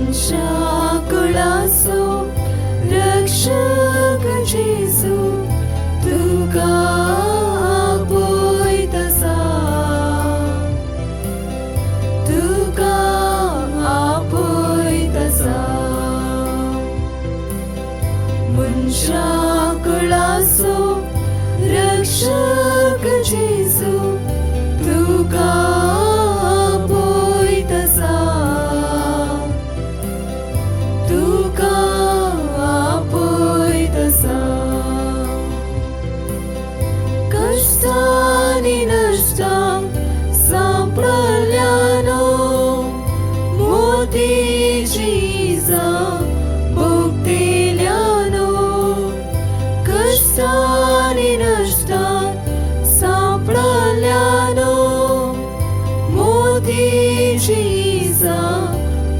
मनशा कुळाचो रक्षक जेजू तुका आपयतसा, तुका आपयतसा. मनशा कुळाचो रक्षक जेजू तुका आपयतसा, तुका आपयतसा. कष्टांनी नष्टां सांपडल्यानो मोतीची इजा भोगतेल्यानो. कष्टांनी नष्टां सांपडल्यानो मोतीची इजा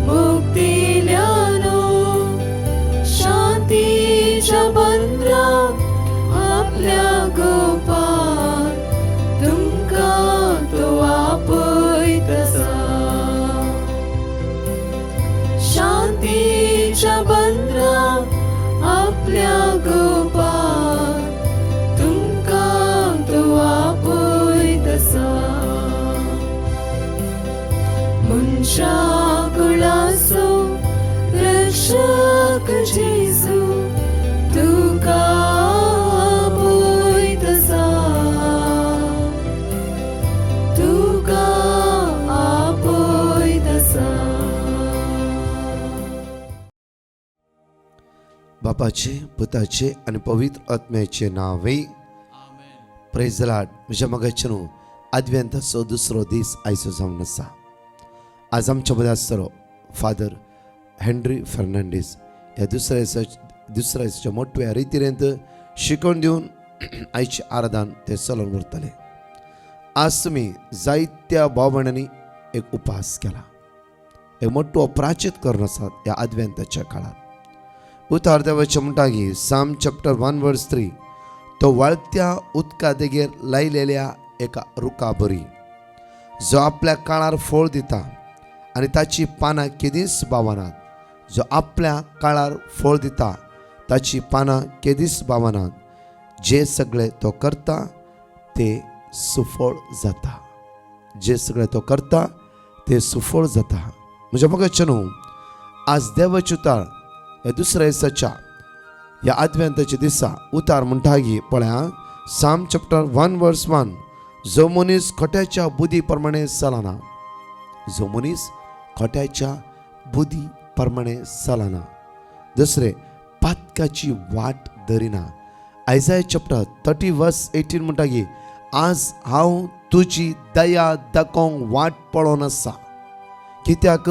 भोगतेल्यानो. शांतीच्या बंदरांत आपल्या गोपार तुमका तो आपयतसा. शांतीच्या बंदरांत आपल्या गोपार तुमका तो आपयतसा. मनशा कुळाचो रक्षक जेजू तुका आपयतसा, तुका आपयतसा. बापाचे, पुताचे आणि पवित्र आत्म्याचे नावे. Praise the Lord. म्हज्या मोगाचें आदव्यंताचो दुसरो दीस आयचो जावन आसा. आज आमच्या मदीं आसतलो फादर हेनरी फर्नांडीस. ह्या दुसऱ्या दिसाच्या मोठ्या रितीरेंत शिकवण दिवन आयचे आराधन ते चलोवन व्हरतले. आज तुमी जायत्या भावंडांनी एक उपास केला, एक मोठो प्राचित करून आसात ह्या आदव्यंताच्या काळात. उतार देवाचे म्हणटागी साम चॅप्टर 1 वर्स 3. तो वाळत्या उदका देगेर लायलेल्या एका रुखा बरी, जो आपल्या काळार फळ दिता आनी ताची पानां केदीस बावनात. जो आपल्या काळार फळ दिता ताची पानां केदीस बावनात. जे सगळे तो करता ते सुफळ जाता. जे सगळे तो करता ते सुफळ जाता. म्हणजे बघा चनू, आज देवाचे उतार ह्या दुसऱ्या दिसाच्या ह्या आदव्यंताच्या दिसा उतार म्हणटागी पळया साम चॅप्टर 1 वर्स 1. जो मनीस खोट्याच्या बुद्धी प्रमाणे चलना, जो मनीस खोट्याच्या बुद्धी प्रमाणे चलना. दुसरे, पातकाची वाट धरिना. आयझाया चॅप्टर 30 वर्स 18 म्हणटागी आज हांव तुजी दया दाखोवंक वाट पळोवन आसा. कित्याक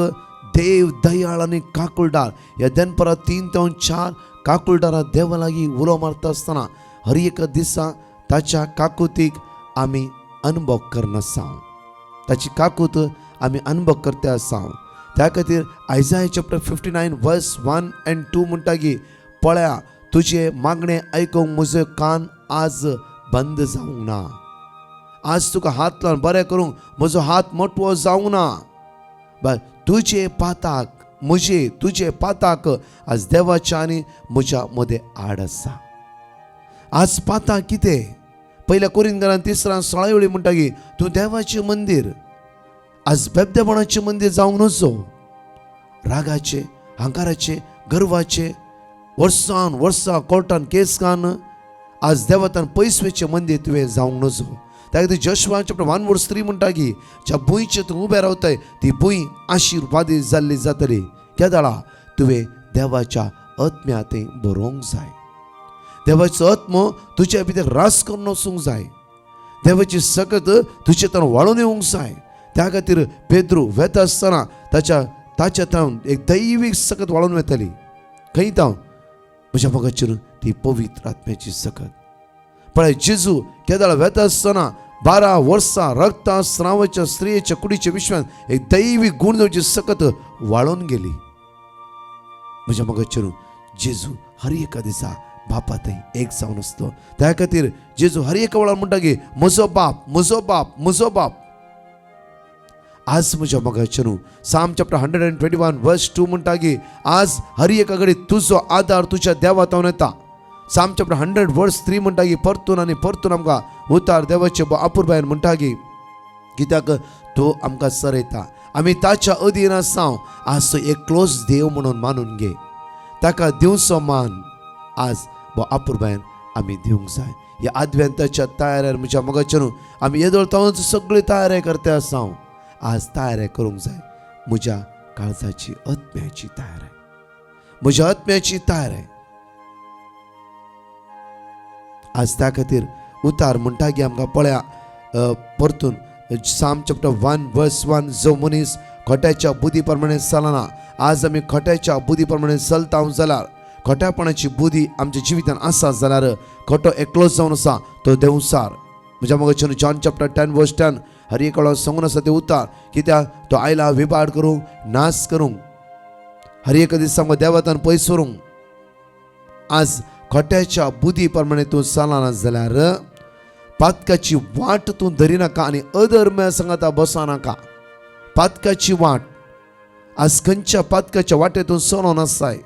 देव दयाळ आनी काकुळदार. ह्या दनपरां 3 ते 4 काकुळदारां देवा लागीं उलो मारता आसतना हर एक दिसा ताच्या काकुतीक आमी अनुभव करना आसा. ताची काकूत आमी अनुभव करता आसा. त्या खातीर आयझाया चॅप्टर 59 वर्स 1 and 2 म्हणटागी पळया तुजे मागणे आयकूंक म्हजो कान आज बंद जावंक ना. आज तुका हात लावन बरें करूंक म्हजो हात मोठवो जावंक ना. तुजे पाताक आज देवाच्या आनी म्हज्या मदें आड आसा. आज पाताक कितें? पयल्या कोरिंथांत 3:16 वेळी म्हणटागी तूं देवाचें मंदीर. आज बेबदेपणाचें मंदीर जावंक नजो. रागाचे, अहंकाराचे, गर्वाचे, वर्सान वर्सां कोर्टान केस घान आज देवतान पयसवेचें मंदीर तुवें जावंक नजो. त्या खातीर जोशुआ चॅप्टर 1 वर्स 3 म्हणटागी ज्या भुंयचेर तूं उबें रावताय ती भुंय आशिर्वादीत जाल्ली जातली. केदाळा तुवें देवाच्या आत्म्यांत बरोवंक जाय. देवाचो आत्मो तुज्या भितर रास करून वचूंक जाय. देवाची सकत तुजे तर वाळून येवंक जाय. त्या खातीर पेद्रू वेता आसतना ताच्या तावन एक दैवीक सकत वाळून वेतली. खंय तावन म्हज्या मोगाचेर ती पवित्र आत्म्याची सकत. पळय जेजू केदाळ वेता आसतना 12 वर्सां रक्ता स्रावाच्या स्त्रियेच्या कुडीच्या विश्वान एक दैवीक गुणधर्माची सकत वाळून गेली. म्हज्या मोगाचेर जेजू हर एका दिसा बापात एक जावन आसलो. त्या खातीर जेजू हर एका वेळार म्हणटा की म्हजो बाप, म्हजो बाप, म्हजो बाप. आज म्हज्या मोगाचे न्हू साम चॅप्टर 121 वर्स 2 म्हणटा की आज हर एका घडी तुजो आदार तुज्या देवातावन येता. साम चॅप्टर 100 वर्स 3 म्हणटा की परतून आनी परतून आमकां उतार देवाचे अपुरबायन म्हणटा की कित्याक तो आमकां सरयता. आमी ताच्या अधीन आसां. आज तो एक क्लोज देव म्हणून मानून घे. ताका दिवचो मान आज अपुरबायन आमी दिवंक जाय. ह्या आद्वेंताच्या तयारेर म्हज्या मोगाचे न्हू आमी येदोळतांच सगळी तयारी करते आसां. आज तयारी करूंक जाय. म्हज्या काळजाची आत्म्याची तयारी, म्हज्या आत्म्याची तयारी. आज त्या खातीर उतार म्हणटा की आमकां पळया परतून साम चॅप्टर 1 वर्स 1 जो मनीस खोट्याच्या बुदी प्रमाणे चलना. आज आमी खोट्याच्या बुदी प्रमाणे चलता जाल्यार खोट्यापणाची बुदी आमच्या जिवितान आसा जाल्यार खोटो एकलोच जावन आसा तो देवसार. म्हज्या मोगाचे जॉन चॅप्टर 10 वर्स 10 हर एक वेळा सांगून आसा ते उतार कित्याक तो आयला विबाड करूंक नाश करूंक हर एक दिसा देवातान पयस व्हरूंक. आज खोट्याच्या बुदी प्रमाणे तूं चलना जाल्यार पातकाची वाट तूं धरिनाका आनी अधर्म्या संगता बसनाका. पातकाची वाट आज खंयच्या पातकाच्या वाटेतून चलों नासाय.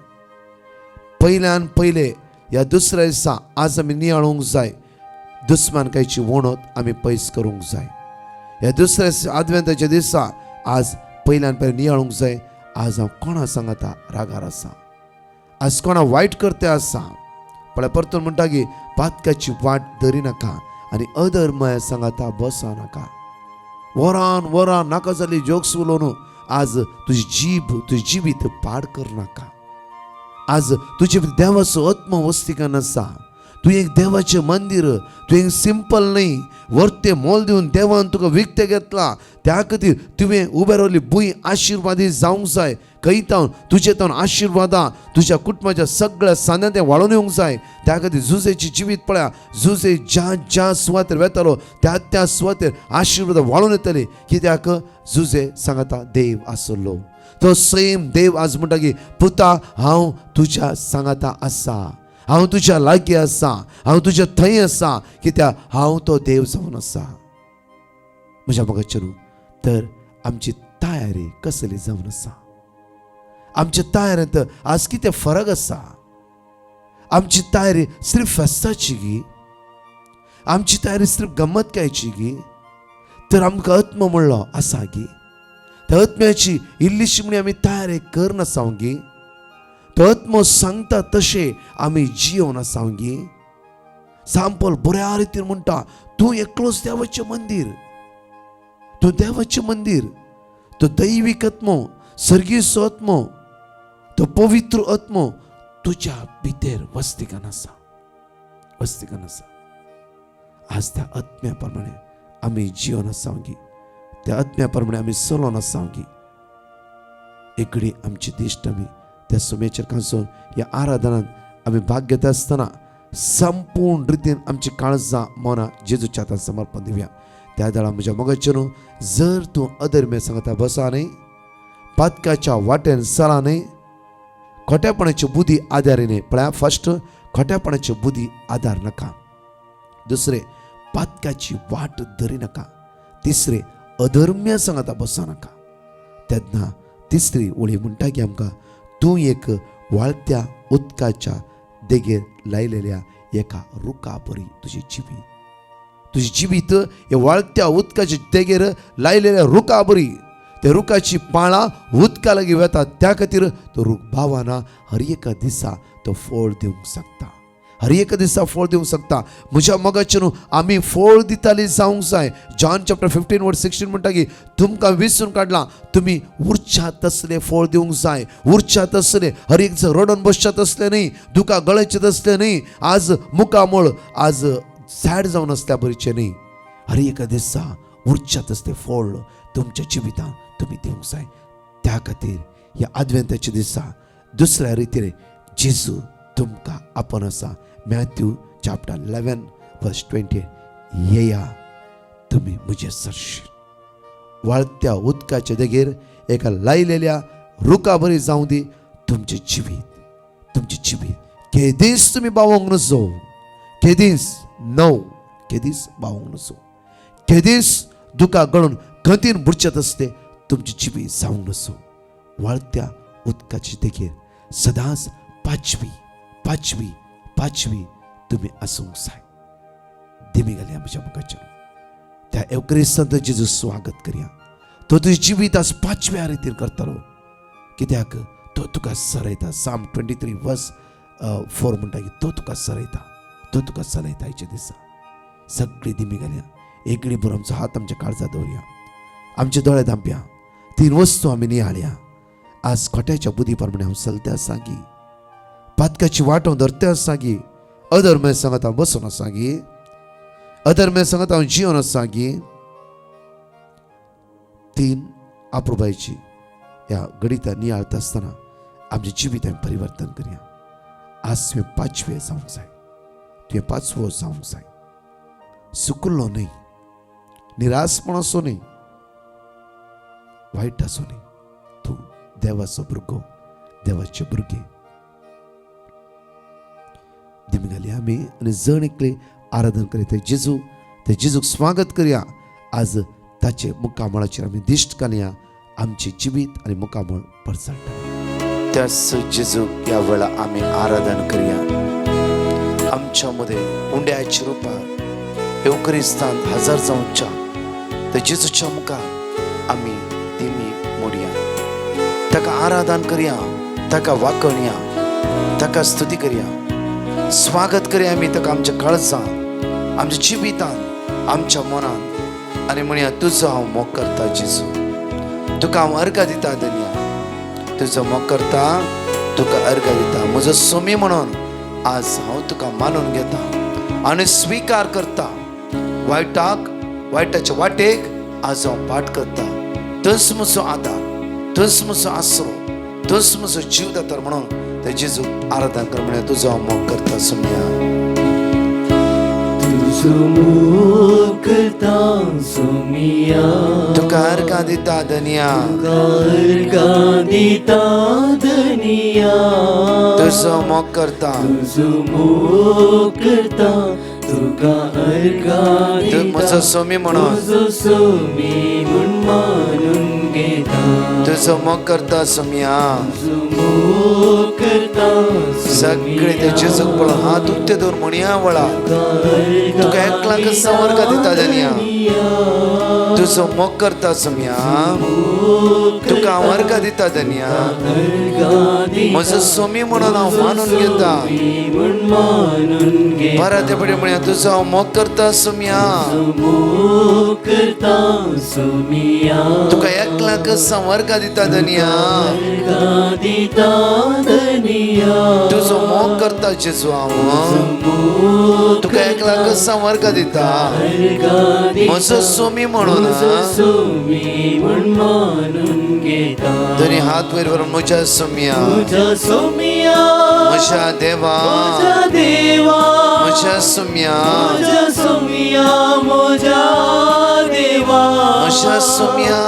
पयल्यान पयले ह्या दुसऱ्या दिसा आज आमी नियाळूंक जाय. दुस्मानकायची वणत आमी पयस करूंक जाय. ह्या दुसऱ्या आदवेंताच्या दिसा आज पयल्यान पयले नियाळूंक जाय. आज हांव कोणा सांगता रागार आसा, आज कोणा वायट करते आसा. पण परतून म्हणटा की पातकाची वाट धरिनाका आनी अधर्मय सांगता बसनाका. वरान वरान नाका जाली जोक्स उलोवन आज तुजी जीब तुजी जिवीत पाड करनाका. आज तुजे देवाचो आत्म वस्तिकान आसा. तूं एक देवाचें मंदिर, तूं एक सिंपल न्ही वर्ते मोल दिवन देवान तुका विकतें घेतला. त्या खातीर तुवें उबे रावली भूंय आशिर्वादी जावंक जाय. खंय तावन तुजे तावन आशिर्वादां तुज्या कुटुंबाच्या सगळ्या सांद्यां तें वाळून येवंक जाय. त्या खातीर जुजेची जिवीत पळया. जुजे ज्या ज्या सुवातेर वेतालो त्या त्या सुवातेर आशिर्वाद वाळून येतली. कित्याक जुजे सांगता देव आसलो. तो सेम देव आज म्हणटा की पुता हांव तुज्या सांगता आसा, हांव तुज्या लागीं आसा, हांव तुज्या थंय आसा. कित्याक हांव तो देव जावन आसा. म्हज्या मोगाचे न्हू तर आमची तयारी कसली जावन आसा. आमच्या तयारेंत आज कितें फरक आसा. आमची तयारी सिर्फ फेस्ताची गी, आमची तयारी सिर्फ गम्मतकायची गी, तर आमकां आत्म म्हणलो आसा गी. त्या आत्म्याची इल्लीशी म्हणी आमी तयारी करना गी. तो आत्मो सांगता तशें आमी जियोन आसा गी. सांपल बऱ्या रितीन म्हणटा तूं एकलोच देवाचें मंदिर, तूं देवाचें मंदिर. तो दैवीक आत्मो, सर्गीचो आत्मो, तो पवित्र आत्मो तुज्या भितर वस्तिकान आसा, वस्तिकान आसा. आज त्या आत्म्या प्रमाणे आमी जियोन आसा गी. त्या आत्म्या प्रमाणे आमी चलोन आसा गी. एक घडी आमची दिश्ट आमी त्या सुमेचेर कांसून ह्या आराधनांत आमी भाग घेता आसतना संपूर्ण रितीन आमची काळजां मनां जेजूच्या हातांत समर्पण दिवया. त्या वेळा म्हज्या मोगाचे न्हू जर तूं अधर्म्या सांगता बसा न्ही, पातकाच्या वाटेन चला न्ही, खोट्यापणाची बुदी आदारिने. पळया फर्स्ट खोट्यापणाची बुदी आदार नाका. दुसरे पातकाची वाट धरी नाका. तिसरे अधर्म्या सांगता बसा नाका. तेन्ना तिसरी ओळी म्हणटा की आमकां तूं एक वाळत्या उदकाच्या देगेर लायलेल्या एका रुखा बरी तुजी जिवीत, तुजी जिवीत हे वाळत्या उदकाच्या देगेर लायलेल्या रुखा बरी. त्या रुखाची पाळां उदका लागीं वतात. त्या खातीर तो रूख भावाना हर एका दिसा तो फळ दिवंक शकता, हर एका दिसा फळ दिवंक शकता. म्हज्या मोगाचे न्हू आमी फळ दिताली जावंक जाय. जॉन चॅप्टर 15 वर्स 16 म्हणटा की तुमकां विसरून काडलां तुमी उरच्यात तसले फळ दिवंक जाय. उरच्यात तसले हर एक रडोन बसच्यात तसले न्ही, दुका गळ्याचे तसले न्ही, आज मुखामळ आज सॅड जावन आसल्या बरीचे न्ही. हर एका दिसा उरच्यात तसले फळ तुमच्या जिवितान तुमी दिवंक जाय. त्या खातीर ह्या आदवेंताच्या दिसा दुसऱ्या रितीन जेजू तुमकां आपण आसा. मॅथ्यू चॅप्टर 11 वर्स 20 येया तुमी म्हजे सरशीर. वाळत्या उदकाच्या देगेर एका लायलेल्या रुखा बरी जावं दी तुमचे जिवीत, तुमचे जिवीत. केदीस तुमी बावोंक नजो, केदीस नो, केदीस बावोंक नजो. केदीस दुका गळून खंतीन बुडचेत आसते तुमची जिबी जावंक नसो. वाळत्या उदकाची देगेर सदांच पाचवी पाचवी पाचवी तुम्ही आसूंक जाय. देमी घालया म्हज्या मुखाचेर. त्या एवक्रिस्तांत जेजू स्वागत करया. तो तुजी जिवीत आज पाचव्या रितीन करतलो, कित्याक तो तुका सरयता. साम 23:4 म्हणटा की तो तुका सरयता, तो तुका चलयता. हेचे दिसा सगळी दिमी घालया. एकडी भर आमचो हात आमच्या काळजात दवरया. आमचे दोळे धांपया. 3 वस्तू आमी नियाळया. आज खोट्याच्या बुदी प्रमाणे हांव चलते आसा गी, पातकाची वाट हांव धरते आसा गी, अधर्मे सांगत हांव बसून आसा गी, अधर्मे सांगत हांव जिवन आसा गी. 3 आपुरबायची ह्या गणिता नियाळता आसतना आमचे जिवीत आमी परिवर्तन करया. आज तुवें 5वें जावंक जाय, तुवें 5वो जावंक जाय. सुकुल्लो न्ही, निरासपण असो न्ही, वायट असो न्ही. तूं देवाचो भुरगो, देवाचे भुरगे. दिमी घालया आमी आनी जण एकले आराधन करीत जेजू, ते जेजूक स्वागत करया. आज ताचे मुक्कामळाचेर आमी दिश्ट घालया. आमचे जिवीत आनी मुक्कामळ पडसाडटा. त्याच जेजूक ह्या वेळा आमी आराधन करया. आमच्या मध्ये उंड्याच्या रुपार एवक्रिस्तांत हजर जावच्या ते जेजूच्या मुखार आमी दिमी मोडया. ताका आराधन करया, ताका वाकणया, ताका स्तुती करया, स्वागत करया आमी ताका आमच्या काळजांत, आमच्या जिवितांत, आमच्या मनांत. आनी म्हणया तुजो हांव मोग करता जेजू, तुका हांव अर्घ दिता धन्या. तुजो मोग करता, तुका अर्घ दिता. म्हजो सोमी म्हणून आज हांव तुका मानून घेता आनी स्वीकार करता. वायटाक, वायटाच्या वाटेक आज हांव पाट करता. तूंच म्हजो आदार, तूंच म्हजो आसरो, तूंच म्हजो जीवदाता म्हणून ते जेजू आराधन कर. म्हळ्यार तुजो हांव मोग करता सोम्या. तुजो मोग करता सोमिया, तुका अर्घ दिता धन्या, अर्घ दिता धन्या. तुजो मोग करता, तुजो मोग करता, तुका अर्घ दिता. म्हजो सोमी म्हणून, म्हजो सोमी म्हूण मानून घेता. तुजो मोग करता सोम्या. तुजो मोग करता सगळे ते जेजूक पळोवन हात उक्ते दवर म्हणया वळा. तुका एकलाक संवर्ग दिता धन्या. तुजो मोग करता सोम्या, तुका हांव अर्घ दिता धन्या. म्हजो सोमी म्हणून हांव मानून घेता. परत पडे म्हणया तुजो हांव मोग करता सोम्या. तुका एकलाक संवर्ग दिता धन्या. तुजो मोग करता जेजू हांव. तुका एकलाक संवर्ग दिता. म्हजो सोमी म्हणून दोनी हात वयर व्हरून म्हज्या सोम्या, म्हज्या देवा, म्हज्या सोम्या, म्हज्या सोमिया, म्हज्या देवा, म्हज्या सोम्या,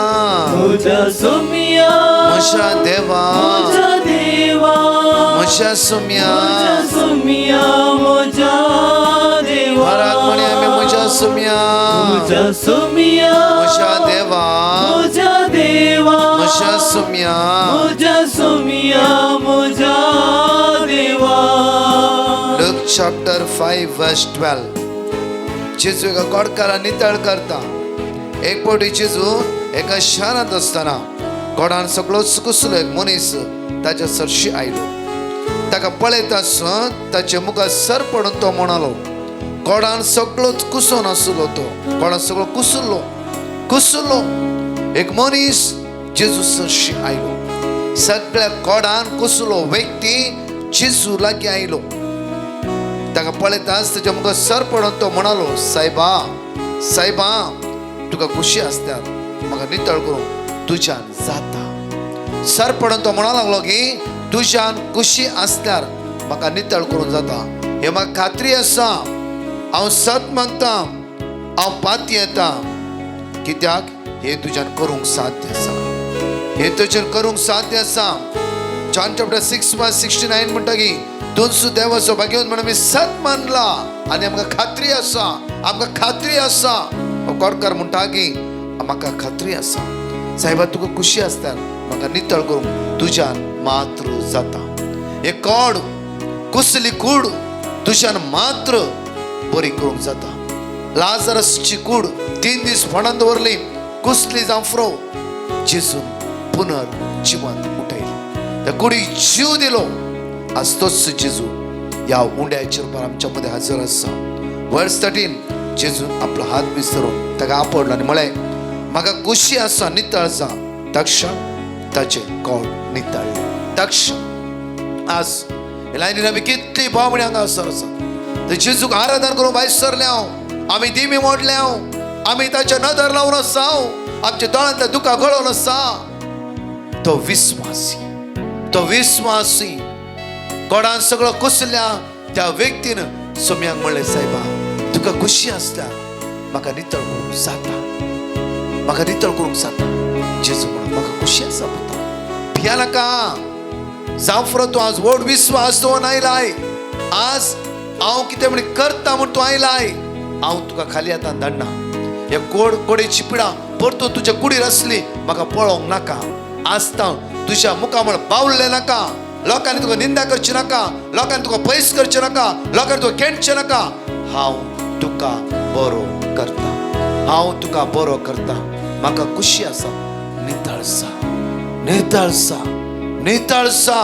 म्हज्या सोमिया, म्हज्या देवा, म्हज्या देवा, म्हज्या सोम्या. म्हज्या सोमिया, म्हज्या देवा. घरात म्हणे आमी म्हज्या सोम्या, म्हज्या सोमिया, म्हज्या देवा, म्हज्या देवा, म्हज्या सोम्या. म्हज्या सोमिया, म्हज्या देवा. Luke chapter 5:12. जेजू एका गोडकारा नितळ करता. एक फावटी जेजू एका शारांत आसतना गोडान सगळो कुसलो एक मनीस ताच्या सरशी आयलो. ताका पळयता ताचे मुखार सर पडून तो म्हणालो. गोडान सगळोच कुसोन आसलो तो. गोडान सगळो कुसलो कुसलो. एक मनीस जेजू सरशी आयलो. सगळ्या गोडान कुसलो व्यक्ती जेजू लागीं आयलो. ताका पळयताच ताच्या मुखार सर पडून तो म्हणालो, सायबा सायबा, तुका खुशी आसल्यार म्हाका नितळ करूंक तुज्यान जाता. सर पडून तो म्हणा लागलो की तुज्यान खुशी आसल्यार म्हाका नितळ करूंक जाता. हे म्हाका खात्री आसा. हांव सत मागता, हांव पाती येता, कित्याक हे तुज्यान करूंक साध्य आसा. हे तुज्यान करूंक साध्य आसा. जॉन चॅप्टर 6:69 म्हणटा की तूंच देवाचो भाग्यवान म्हणून मी सत मानला आनी आमकां खात्री आसा, आमकां खात्री आसा. कोडकार म्हणटा की म्हाका खात्री आसा. साहेबा तुका खुशी असता म्हाका नितळ करूंक तुज्यान मात्र जाता. एक कोड कुसली कूड तुज्यान मात्र बरी करूंक जाता. लाजरसची कूड 3 दीस फोंडान दवरली, कुसली जावं फ्रो, जेजून पुनर्जिवंत उठयली. त्या कुडीक जीव दिलो. आज तोच जेजू या उंड्याचेर पर आमच्या मध्ये हजर आसा. वर्स 13 जेजून आपलो हात विसरून ताका आपडलो आनी म्हळें म्हाका खुशी आसा, नितळ जा. तक्षण ताचे कोड नितळ्ळे. तक्षण आज लायनीन आमी कितली भावणी हांगा हजर आसा. ते जेजूक आराधना करूंक भायर सरले हांव. आमी दिमी मोडले हांव. आमी ताचे नदर लावन आसा. आमच्या दोळ्यांतल्या दुकां गळोवन आसा. तो विस्वासी कोडान सगळं कुसल्या त्या व्यक्तीन सोम्याक म्हणलें सायबा तुका खुशी आसल्यार म्हाका नितळ करूंक जाता. म्हाका नितळ करूंक जाता. जेजू म्हणून म्हाका खुशी आसा पुता, भिया नाका. जावं फुरो तूं आज व्हड विस्वास दवरून आयलाय. आज हांव कितें म्हण करता म्हूण तूं आयलाय. हांव तुका खाली आतां धाडना. हे कोडेची पिडा परतून तुज्या कुडीर आसली म्हाका पळोवंक नाका. आसता तुज्या मुखा म्हण बावल्ले नाका. लोकांनी तुका निंदा करची नाका. लोकांनी तुका पयस करचे नाका. लोकांनी तुका केंटचे नाका. हांव तुका बरो करता. हांव तुका बरो करता. म्हाका खुशी आसा. नितळ सा, नितळ सा, नितळ सा.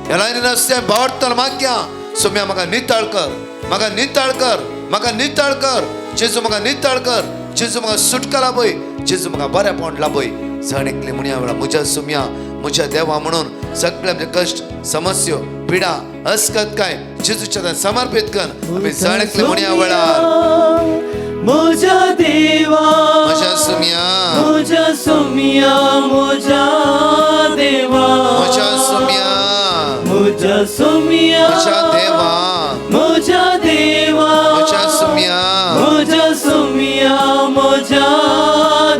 ह्या लायनीन आसले भावडतल मागया सोम्या म्हाका नितळ कर, म्हाका नितळ कर, म्हाका नितळ कर. जेजू म्हाका नितळ कर. जेजू म्हाका सुटका लाभय. जेजू म्हाका बरेपण लाभय. जाणेकली म्हणया वेळा म्हज्या सोम्या म्हज्या देवा म्हणून सगळे आमचे कश्ट समस्यो पिडा अस्कत काय जेजूच्या समर्पित कर. आमी जाणेकली म्हणया वेळार म्हज्या देवा, म्हज्या सोम्या, म्हज्या सोम्या, म्हज्या देवा, म्हज्या सोम्या, म्हज्या सोम्या, म्हज्या देवा, म्हज्या देवा, म्हज्या सोम्या, म्हज्या सोम्या, म्हज्या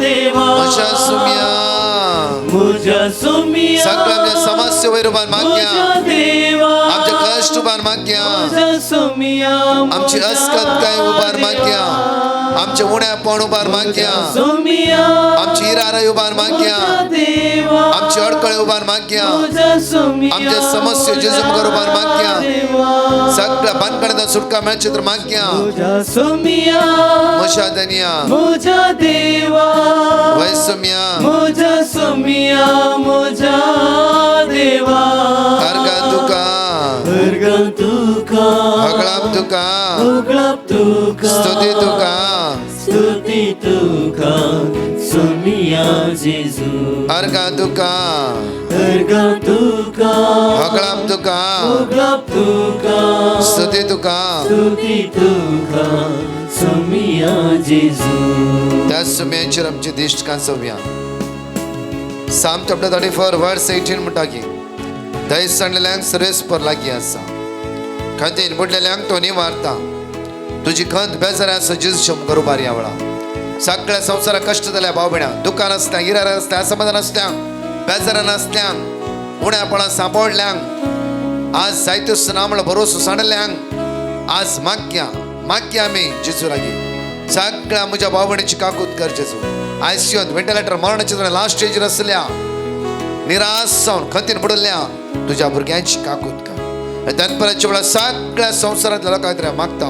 देवा, म्हज्या सोम्या, म्हज्या सोम्या. सगळे आमचे समस्या वयर उबार मागया. देवा आमचे कश्ट उबार मागया. म्हज्या सोम्या, आमची अस्कत काय उबार मागया. आमचे उण्यापण उबार मागया. सोम्या, आमची इराराय उबार मागया. देवा आमची अडकळे उबार मागया. म्हज्या सोम्या, आमचे समस्या जेजू मुखार उबार मागया. देवा सगळ्या बांदकड्यां सुटका मेळची तर मागया. म्हज्या सोम्या, म्हज्या धन्या, म्हज्या देवा वय सोम्या, म्हज्या सोम्या, म्हज्या देवा अर्गा तुका, अर्गां तुका, हगळाप तुका, उगळाप तुका, स्तुती तुका, स्तुती तुका, सोम्या जेजू. अर्गा तुका, अर्गां तुका, हगळाप तुका, उगळाप तुका, स्तुती तुका. स्तुती तुका, सोम्या जेजू. त्या सोम्याचेर आमची दिश्ट कांसोव्या. साम चॅप्टर 34 वर्स 18 म्हणटा की दयस सांडलेल्यांक सर्वेस्पर लागीं आसा. खंतीन बुडलेल्यांक तो निवारता. तुजी खंत बेजारी आसा जेजूच्या मुखार उबार या वेळा. सगळ्या संवसाराक कश्ट जाल्या भाव भयणां, दुकान आसल्या, इरार आसल्या, असमाधान आसल्यांक, बेजारान आसल्यांक, उण्यापणां सांपडल्यांक, आज जायत्यो सुनामळो भरोसो सांडल्यांक आज मागया आमी जेजू लागीं. सगळ्या म्हज्या भाव भयणीची काकूत कर जेजू. आयसीयूंत व्हेंटिलेटर मरणाच्या लास्ट स्टेजीर आसल्या निराश जावन खंतीन बुडल्या तुज्या भुरग्यांची काकूत कर. दनपराच्या वेळा सगळ्या संवसारांतल्या लोकांक मागता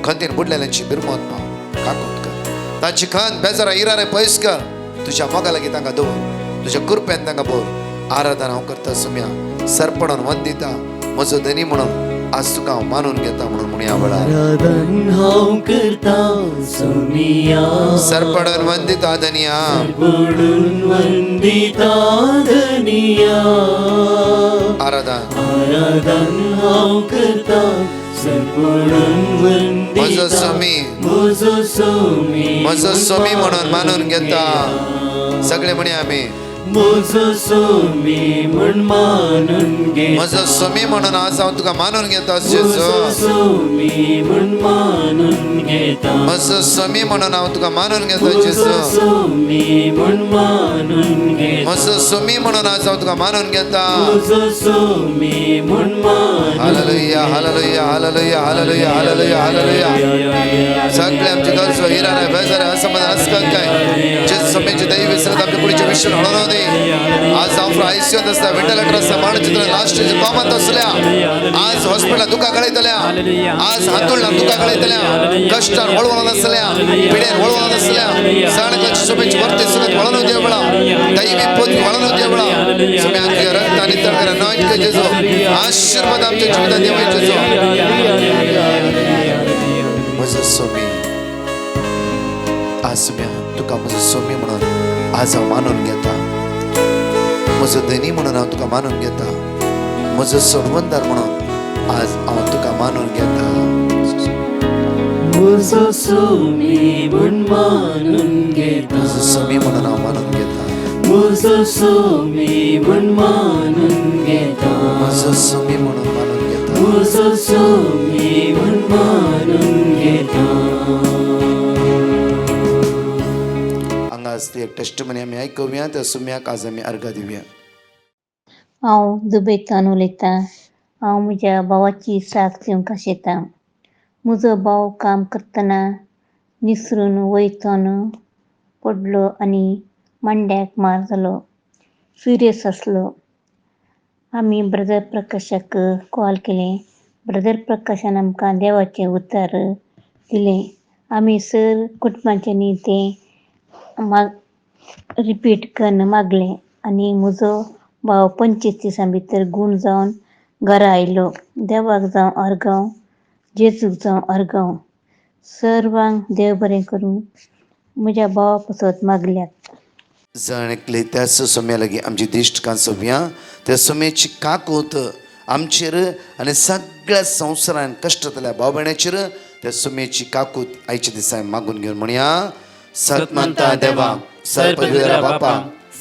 खंतीन बुडलेल्यांची बिरमोत पाव काकूत कर. तांची खंत बेजारा इरारे पयस कर. तुज्या मोगा लागीं तांकां दवर. तुज्या कृपेन तांकां बोर. आराधना हांव करता सोम्या, सरपणान वंदिता म्हजो धनी म्हणून आज तुका हांव मानून घेता म्हणून म्हणया वेळार आराधन हांव करता सोम्या, सरपणान वंदिता धनिया, बुडून वंदिता धनिया. आराधन आराधन हांव करता सरपणून वंदिता म्हजो सोमी, म्हजो सोमी, म्हजो सोमी म्हणून मानून घेता. सगळे म्हणया आमी म्हजो सोमी म्हण मानून घे. म्हजो सोमी म्हणून आज हांव तुका मानून घेता म्हजो जेजू. सोमी म्हण मानून घेता. म्हजो सोमी म्हणून हांव तुका मानून घेता म्हजो जेजू. सोमी म्हण मानून घेता. म्हजो सोमी म्हणून आज हांव तुका मानून घेता. म्हजो सोमी म्हण मानून. हालेलुया, हालेलुया, हालेलुया, हालेलुया, हालेलुया, हालेलुया. सगळे आमचे घर सो हिरा रे बेजार असमाधान असकत काय जे समयचे दैव विसरत आमच्या पुढच्या विषय हळून दे आज आमचं आयुष्य असता व्हेंटिलेटर असता माणचित्र लास्ट कामात असल्या आज हॉस्पिटल दुखा कळयतल्या आज हातुळला दुखा कळयतल्या कष्टान वळवळ नसल्या पिढ्यान वळवळ नसल्या साणकाची शुभेच्छा वर्ते सुगत वळण देवळा दैवी पोत वळण देवळा समय आमच्या रक्ताने तळकर नॉइट के जेजो आशीर्वाद आमच्या जीवितात देवाय जेजो माझं सोमी आज मी तुका माझं सोमी म्हणून आज हांव मानून घेता म्हजो धनी म्हणून हांव तुका मानून घेता म्हजो सोडवंदार म्हणून आज हांव तुका मानून घेता म्हजो सोमी म्हूण मानून घेता म्हजो सोमी म्हणून हांव मानून घेता म्हजो सोमी म्हूण मानून घेता म्हजो सोमी म्हणून मानून घेता म्हजो सोमी म्हूण मानून घेता हांगा आज ती एक टेस्टमनी आमी आयकुया त्या सोम्याक आज आमी अर्घ दिवया हांव दुबयतान उलयतां हांव म्हज्या भावाची साथ घेवंक आशेतां म्हजो भाव काम करतना निसरून वयतान पडलो आनी मांड्याक मार जालो सिरियस आसलो आमी ब्रदर प्रकाशाक कॉल केलें ब्रदर प्रकाशान आमकां देवाचें उतर दिलें आमी सर कुटुंबाच्यांनी तें रिपीट करून मागलें आनी म्हजो भाव 25 दिसां भितर गूण जावन घरा आयलो देवाक जावं अर्गांव जेजूक जावं अर्गांव सर्वांक देव बरें करूं म्हज्या भावा पासत मागल्यात जणकले त्याच सोम्या लागीं आमची दिश्ट कांसोव्या त्या सोम्याची काकूत आमचेर आनी सगळ्या संवसारान कश्टातल्या भाव भयणाचेर त्या सोम्याची काकूत आयच्या दिसा मागून घेवन म्हणया सतमंता देवा सर्वपवित्र बापा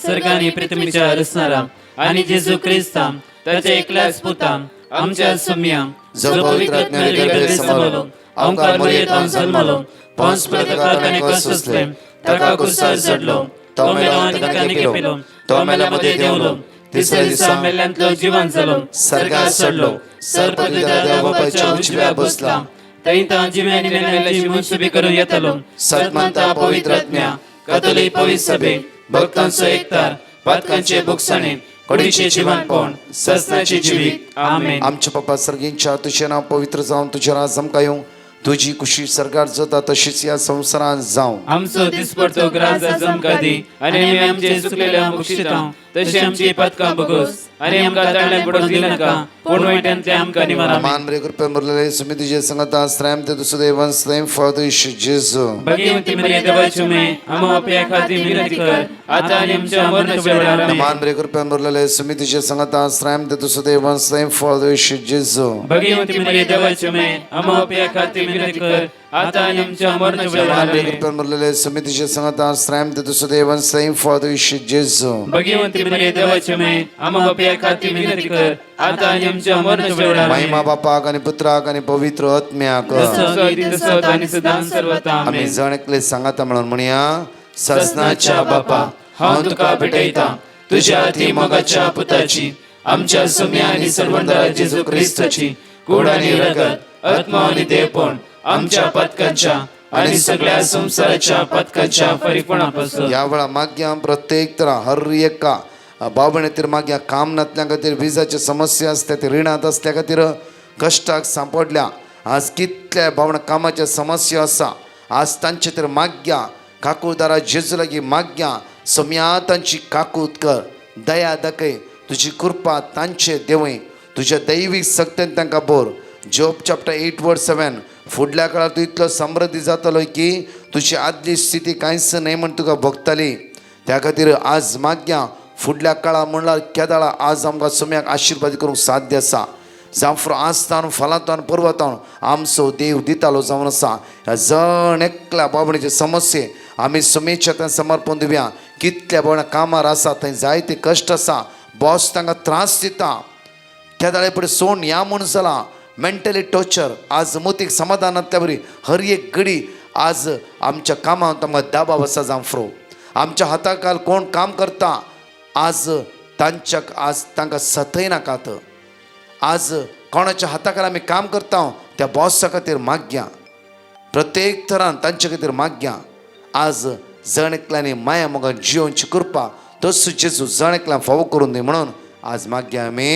सर्गांनी पृथ्वीच्या रचणारा आणि जेजू क्रिस्ता त्याच्या एकल्याच पुता आमच्या सोम्या जो पवित्र आत्म्याने गर्भेत समलो ओंकार मरियेतान जन्मलो पोंस पिलाताने कष्ट सोसले ताका कुसार चढलो तो मेलो आनी ताकाने केलो तो मेल्यामध्ये देवलो तिसऱ्या दिसा मेल्यांतलो जिवंत जालो सर्गार चढलो सर्वपवित्र देवा बापाच्या उजव्यार बसला थंय तां जिव्यांनी मेल्यांची मनसुबी करून येतलो सतमंता पवित्र आत्म्या कॅथोलिक पवित्र सभे भक्तांचो एकतार पातकांचे बुकसाणे कोडीचे जिवंतपण सस्ताचे जिवीत आमेन आमच्या पप्पा सर्गींच्या तुझें नांव पवित्र जावन तुझें राज आमकां येवं तुझी खुशी सरकार जाता तशीच ह्या संवसारांत जावं आमचो दिसपडतो ग्रास आज आमकां दी आनी आमी आमचे चुकलेल्या बक्षितां तशी आमची पदकां बगोस आनी आमकां ताळ्यान पडूंक दिनाका पूण वायटांतले आमकां निवार मान बरे कृपा मुरलेले सुमी तुझे संगत आश्रम ते तुझं देवन स्नेम फादर जेजू भगवती मरिया देवाची मे आमो आपल्या खातीर विनंती कर आता आनी आमच्या मरणाच्या वेळार आमेन मान बरे कृपा मुरलेले सुमी तुझे संगत आश्रम ते तुझं देवन स्नेम फादर जेजू भगवती मरिया देवाची मे आमो आपल्या खातीर विनंती कर आता आनी आमच्या मरणाच्या वेळार मान बरे आमेन कृपा मुरलेले सुमी तुझे संगत आश्रम ते तुझं देवन स्नेम फादर जेजू भगवती मरिया देवाची मे आमो आपल्या खातीर विनंती कर आता आनी आमच्या मरणाच्या वेळार आमेन महिमा बापाक आणि पुत्राक आणि पवित्र आत्म्याक आणि सदां सर्वथा आम्ही आमेन जणकले सांगाता म्हणून म्हणया ससनाच्या बापा हांव तुका भेटयता तुझ्या अति मोगाच्या पुताची आमच्या सोम्या आनी सर्वंतरा जेजू क्रिस्ताची कूड आनी रगत आत्मा आनी देवपण आमच्या पदकांच्या आनी सगळ्या संसाराच्या पदकांच्या फरीपणापासून या वेळा माग्या प्रत्येक तरा हर एका बाबणे तिर माग्या काम नातल्या खातीर विजाची समस्या असल्या ती रिणात असल्या खातीर कश्टाक सांपडल्या आज कितल्या भावना कामाच्या समस्या आसा आज तांचे तर माग्या काकूदारा जेजू लागीं माग्या सोम्या तांची काकूत कर दया दाखय तुजी कृपा तांचे देवय तुज्या दैवीक सक्तीन तांकां बोर जॉब चॅप्टर 8:7 फुडल्या काळार तूं इतलो समृद्धी जातलो की तुजी आदली स्थिती कांयच न्हय म्हण तुका भोगतली त्या खातीर आज माग्या फुडल्या काळा म्हणल्यार केदाळा आज आमकां सोम्याक आशिर्वाद करूंक साध्य आसा जावं आस्तान फलांतान पर्वतान आमचो देव दितालो जावन आसा ह्या जण एकल्या बाबणेचे समस्ये आमी सोमेच्या थंय समर्पण दिवया कितल्या बाबण्या कामार आसा थंय जायते कश्ट आसा बॉस तांकां त्रास दिता केदाळे फुडें सोन या म्हूण जाला मेंटली टॉर्चर आज मोतीक समाधानांतल्या बरी हर एक घडी आज आमच्या कामांत आमकां दाबाव आसा जावं फ्रो आमच्या हाताखाल कोण काम करता आज तांकां सथय नाकात आज कोणाच्या हाताखाल आमी काम करता त्या बॉसा खातीर माग्या प्रत्येक तरान तांचे खातीर मागया आज जण एकल्यानी माया मोगान जियोवची कृपा तस जेजू जण एकल्या फावो करून दी म्हणून आज मागया आमी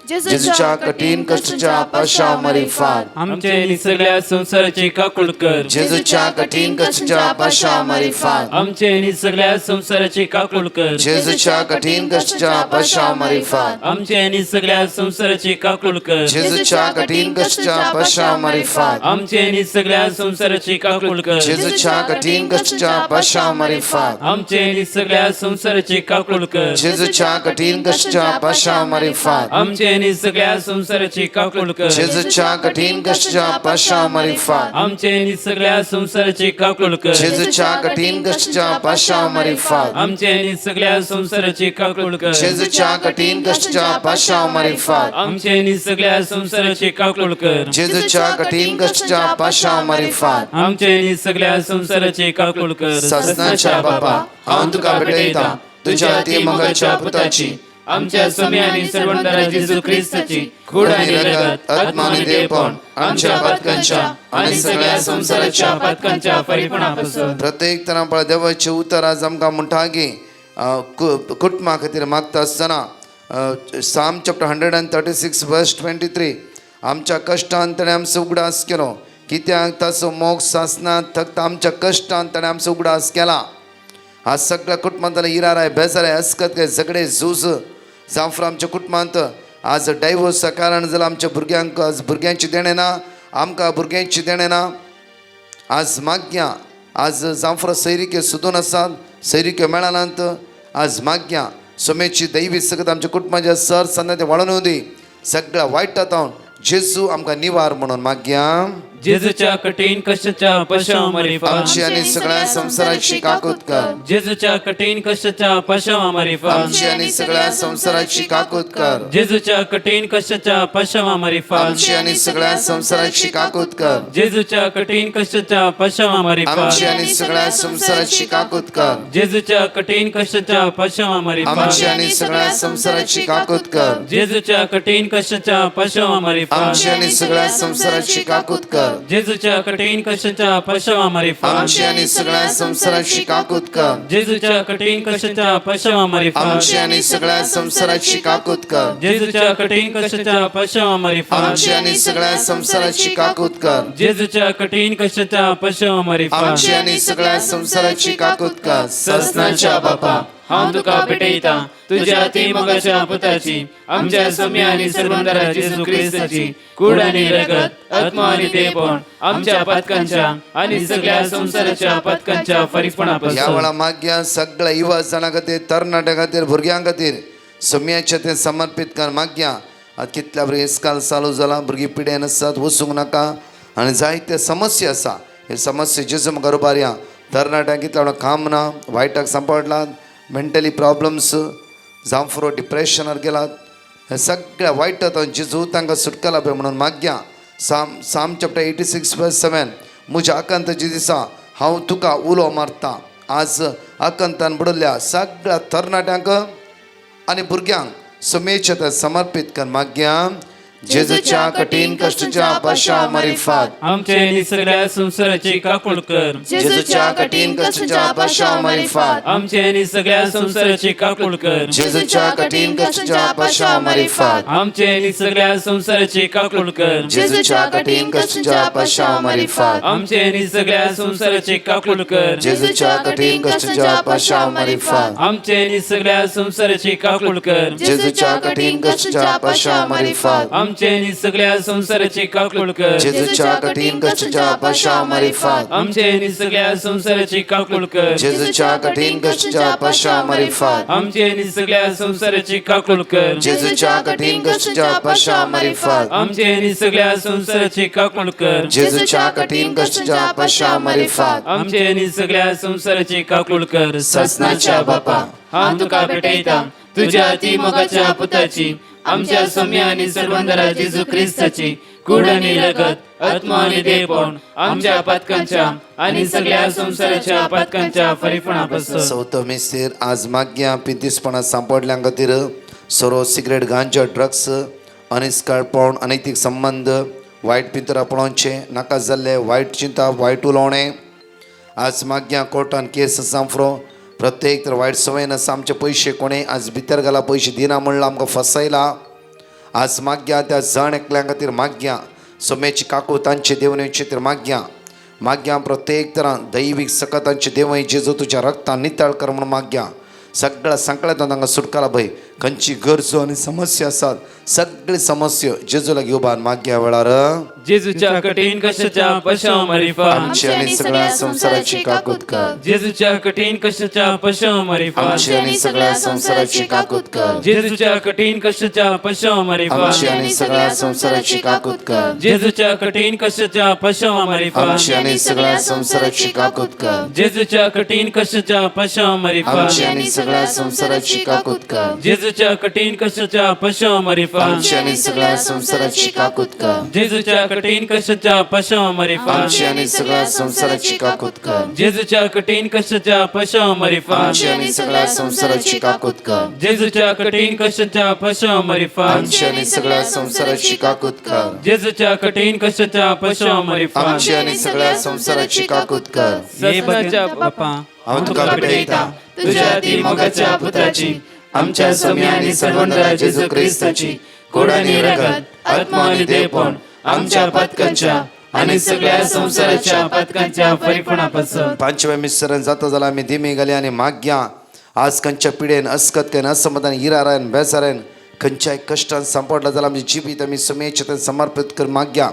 जेजूच्या कठीण कष्टाच्या पाशाव मारी फार आमचे आणि सगळ्या संसाराचे काकूळ कर. जेजूच्या कठीण कष्टाच्या पाशाव मारी फार आमचे आणि सगळ्या संसाराचे काकूळ कर. जेजूच्या कठीण कष्टाच्या पाशाव मारी फार आमचे आणि सगळ्या संसाराचे काकूळ कर. जेजूच्या कठीण कष्टाच्या पाशाव मारी फार आमचे आणि सगळ्या संसाराचे काकूळ कर. जेजूच्या कठीण कष्टाच्या पाशाव मारी फार आमचे आणि सगळ्या संसाराचे काकूळ कर. जेजूच्या कठीण कष्टाच्या पाशाव मारी फार आमचे आणि सगळ्या संसाराचे काकूळ कर. जेजूच्या कठीण कष्टाच्या पाशाव मारी फार आमचे आणि सगळ्या संसाराचे काकूळ कर. जेजूच्या कठीण कष्टाच्या पाशाव मारी फार आमचे आणि सगळ्या संसाराचे काकूळ कर. जेजूच्या कठीण कष्टाच्या पाशाव मारी फार आमचे आणि सगळ्या संसाराचे काकूळ कर. जेजूच्या कठीण कष्टाच्या पाशाव मारी फार आमचे आणि सगळ्या संसाराचे काकूळ कर. ससनाच्या बापा हांव तुका भेटयता तुझ्या ती मोगाच्या पुताची आमच्या स्वामी आणि सर्वंतरा जेजू ख्रिस्ताची खूड आणि रगत आत्मा आणि देवपण आमच्या पातकांच्या आणि सगळ्या संसाराच्या पातकांच्या परिपणापासून प्रत्येक तरां देवाचे उतर आज आमकां म्हणटागी कुटुंबा खातीर मागता आसतना साम चॅप्टर 136 वर्स 23 आमच्या कश्टान ताणें आमचो उगडास केलो कित्याक ताचो मोग सासना फक्त आमच्या कश्टान ताणें आमचो उगडास केला. आज सगळ्या कुटुंबांतले इराराय बेजाराय हसकत काय झगडे झूज जावं आमच्या कुटुंबांत आज डायवोर्सा कारण जाल्यार आमच्या भुरग्यांक आज भुरग्यांची देणें ना आमकां भुरग्यांची देणें ना आज मागया आज जावं सैरिके सुदून आसात सैरिके मेळनात आज मागया सोमेची दैवी सगळं आमच्या कुटुंबाच्या सर सन्ना ते वाडोवन येवं दी सगळ्या वायटांत जेजू आमकां निवार म्हणून मागया. जेजूच्या कठीण कष्टाच्या पाशाव मारी फार आमची आणि सगळ्या संसाराची काकूत कर. जेजूच्या कठीण कष्टाच्या पाशाव मारी फार आमची आणि सगळ्या संसाराची काकूत कर. जेजूच्या कठीण कष्टाच्या पाशाव मारी फार आमची आणि सगळ्या संसाराची काकूत कर. जेजूच्या कठीण कष्टाच्या पाशाव मारी फार आमची आणि सगळ्या संसाराची काकूत कर. जेजूच्या कठीण कष्टाच्या पाशाव मारी फार आमची आणि सगळ्या संसाराची काकूत कर. जेजूच्या कठीण कष्टाच्या पाशाव मारी फार आमची आणि सगळ्या संसाराची काकूत कर. जेजूच्या कठीण कष्टाच्या पाशाव मारी फार आमची आणि सगळ्या संसाराची काकूत कर. जेजूच्या कठीण कष्टाच्या पाशाव मारी फार आमची आणि सगळ्या संसाराची काकूत कर. जेजूच्या कठीण कष्टाच्या पाशाव मारी फार आमची आणि सगळ्या संसाराची काकूत कर. जेजूच्या कठीण कष्टाच्या पाशाव मारी फार आमची आणि सगळ्या संसाराची काकूत कर. ससनाच्या बापा हांव तुका भेटयता तुझ्या ती मोगाच्या पुताची आमच्या स्वामी आणि सर्वंतरा जेजू ख्रिस्ताची कूड आणि रगत आत्मा आणि देवपण आमच्या पातकांच्या आणि सगळ्या संसाराच्या पातकांच्या या फरीपणापासून वेळा मागया सगळ्या युवा जाणां खातीर तरणाट्यां खातीर भुरग्यां खातीर सोम्याचें तें समर्पीत कर मागया. आतां कितल्या बरें इस्काल चालू जाला भुरगीं पिड्यान आसात वचूंक नाका आनी जायते समस्या आसा हे समस्या जेजू म्हाका रुबारया. तरणाट्यांक कितल्या वेळा काम ना वायटाक सांपडलात मेंटली प्रॉब्लम्स जावं फुरो डिप्रेशनार गेलात हे सगळ्या वायटांत जेजू तांकां सुटकला पळय म्हणून मागया. साम चॅप्टर 86 वर्स 7 म्हज्या आकांताच्या दिसा हांव तुका उलो मारता. आज आकांतान बुडल्या सगळ्या तरणाट्यांक आनी भुरग्यांक सोमेचे ते समर्पीत कर मागया. जेजूच्या कठीण कष्टाच्या पाशाव मारी फार आमचे आणि सगळ्या संसाराचे काकूळ कर. जेजूच्या कठीण कष्टाच्या पाशाव मारी फार आमचे आणि सगळ्या संसाराचे काकूळ कर. जेजूच्या कठीण कष्टाच्या पाशाव मारी फार आमचे आणि सगळ्या संसाराचे काकूळ कर. जेजूच्या कठीण कष्टाच्या पाशाव मारी फार आमचे आणि सगळ्या संसाराचे काकूळ कर. जेजूच्या कठीण कष्टाच्या पाशाव मारी फार आमचे आणि सगळ्या संसाराचे काकूळ कर. जेजूच्या कठीण कष्टाच्या पाशाव मारी फार आमचे आणि सगळ्या संसाराचे काकूळ कर. जेजूच्या कठीण कष्टाच्या पाशाव मारी फार आमचे आणि सगळ्या संसाराचे काकूळ कर. जेजूच्या कठीण कष्टाच्या पाशाव मारी फार आमचे आणि सगळ्या संसाराचे काकूळ कर. जेजूच्या कठीण कष्टाच्या पाशाव मारी फार आमचे आणि सगळ्या संसाराचे काकूळ कर. जेजूच्या कठीण कष्टाच्या पाशाव मारी फार आमचे आणि सगळ्या संसाराचे काकूळ कर. ससनाच्या बापा हांव तुका भेटयता तुझ्या ती मोगाच्या पुताची आमच्या स्वामी आणि सर्वंतरा जेजू ख्रिस्ताची कूड आणि रगत आत्मा आणि देवपण आमच्या पातकांच्या आणि सगळ्या संसाराच्या पातकांच्या फरीपणापासून चवथो मिस्तेर आज मागया पिंतीसपणां सांपडल्यां खातीर सोरो सिगरेट गांजा ड्रग्स अनिश्काळपण अनैतीक संबंध वायट भितर पळोवचें नाका जाल्ले वायट चिंता वायट उलोवणें आज माग्या कोर्टान केस आसा फुरो प्रत्येक तर वायट संवयन आसा आमचे पयशे कोणें आज भितर घाला पयशे दिना म्हणला आमकां फसयला आज माग्या त्या जण एकल्या खातीर माग्या सोमेची काकू तांचे देवनेचे खातीर माग्या प्रत्येक तरां दैवीक सकतांचे देवय जेजू तुज्या रक्तान नितळ कर म्हूण माग्या सगळ्या संकटांतल्यान तांकां सुटकारा भंय खंयची गरजो आनी समस्या आसात सगळी समस्या जेजू लागीं उबार माग्या वेळार जेजूच्या कठीण कशाच्या पशावमारी फान आमची आनी सगळ्या संसाराची काकूत कर जेजूच्या कठीण कशाच्या पशावमारी फान आमची आनी सगळ्या संसाराची काकूत कर जेजूच्या कठीण कशाच्या पशावमारी फान आमची आनी सगळ्या संसाराची काकूत कर जेजूच्या कठीण कशाच्या पशावमारी फान आमची आनी सगळ्या संसाराची काकूत कर जेजूच्या कठीण कशाच्या पशावमारी फान आमची आनी सगळ्या संसाराची काकूत कर जेजूच्या कठीण कशाच्या पशावमारी फान आमची आनी सगळ्या संसाराची काकूत कर जेजूच्या कठीण कशाच्या पशावमारी फान आमची आनी सगळ्या संसाराची काकूत कर जेजूच्या कठीण कशाच्या पशावमारी फान आमची आनी सगळ्या संसाराची काकूत कर जेजूच्या कठीण कशाच्या पशावमारी फान आमची आनी सगळ्या संसाराची काकूत कर जेजूच्या कठीण कशाच्या पशावमारी फान आमची आनी सगळ्या संसाराची काकूत कर ससनाच्या बापा हांव तुका भेटयता तुझ्या ती मोगाच्या पुत्राची आमच्या सम्या आनी सर्वंतरा जेजू क्रिस्ताची कोड आनी रगत आत्मा आणि देवपण आमच्या पथकांच्या आणि सगळ्या संसाराच्या पथकांच्या परिपणापासून पांचव्या मिसरण जाता जाल्यार आमी दिमी घाली आनी माग्या आज खंयच्या पिडेन अस्कत्यान असमाधान इरारान बेजारान खंयच्याय कश्टान सांपडला जाल्यार आमची जिवीत आमी समेचे ते समर्पित कर माग्या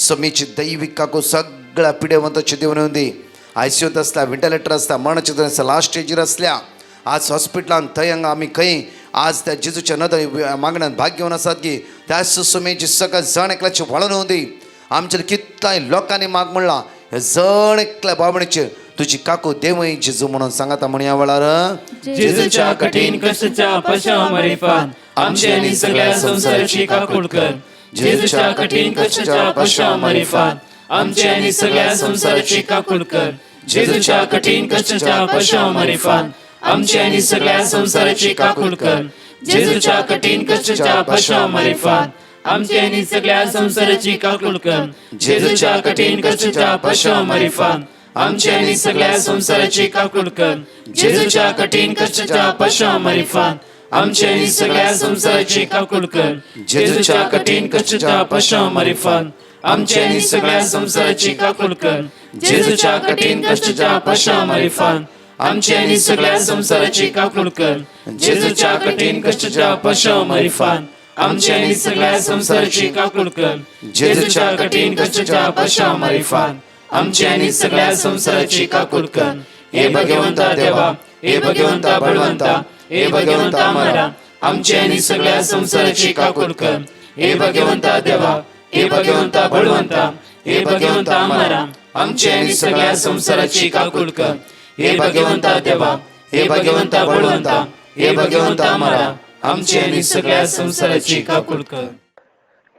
समेची दैवीक काकू सगळ्या पिडेवंताची देवण दी आयसीयूत आसल्या व्हेंटिलेटर आसल्या मरणाचे आसल्या लास्ट स्टेजीर आसल्या आज हॉस्पिटलान थंय हांगा आमी खंय आज त्या जेजूच्या नद मागण्यान भाग घेवन आसात की त्या सुसमेची सगळ्या जण एकल्याची वळोवन दी आमचेर कितलाय लोकांनी माग म्हणला हे जण एकल्या बाबणेचेर तुजी काकू देवय जेजू म्हणून सांगाता म्हण ह्या वेळार जेजूच्या कठीण कष्टाच्या पशावमारी फान आमची आणि सगळ्या संसाराची काकूळ कर जेजूच्या कठीण कष्टाच्या पशावमारी फान आमची आणि सगळ्या संसाराची काकूळ कर जेजूच्या कठीण कष्टाच्या पशावमारी फान आमची आणि सगळ्या संसाराची काकूळ कर जेजूच्या कठीण कष्टाच्या पशावमारी फान आमची आणि सगळ्या संसाराची काकूळ कर जेजूच्या कठीण कष्टाच्या पशावमारी फान आमची आणि सगळ्या संसाराची काकूळ कर जेजूच्या कठीण कष्टाच्या पशावमारी फान आमची आणि सगळ्या संसाराची काकूळ कर जेजूच्या कठीण कष्टाच्या पशावमारी फान आमची आणि सगळ्या संसाराची काकूळ कर जेजूच्या कठीण कष्टाच्या पशावमारी फान आमची आणि सगळ्या संसाराची काकूळ कर जेजूच्या कठीण कष्टाच्या पशावमारी फान आमची आणि सगळ्या संसाराची काकूळ कर जेजूच्या कठीण कष्टाच्या पशावमारी फान आमची आणि सगळ्या संसाराची काकूळ कर हे भगवंता देवा हे भगवंता बळवंता हे भगवंता अमरा आमची आणि सगळ्या संसाराची काकूळ कर हे भगवंता देवा हे भगवंता बळवंता हे भगवंता अमरा आमची आणि सगळ्या संसाराची काकूळ कर हे भगवंता देवा हे भगवंता बळवंता हे भगवंता अमरा आमची आणि सगळ्या संसाराची काकूळ कर.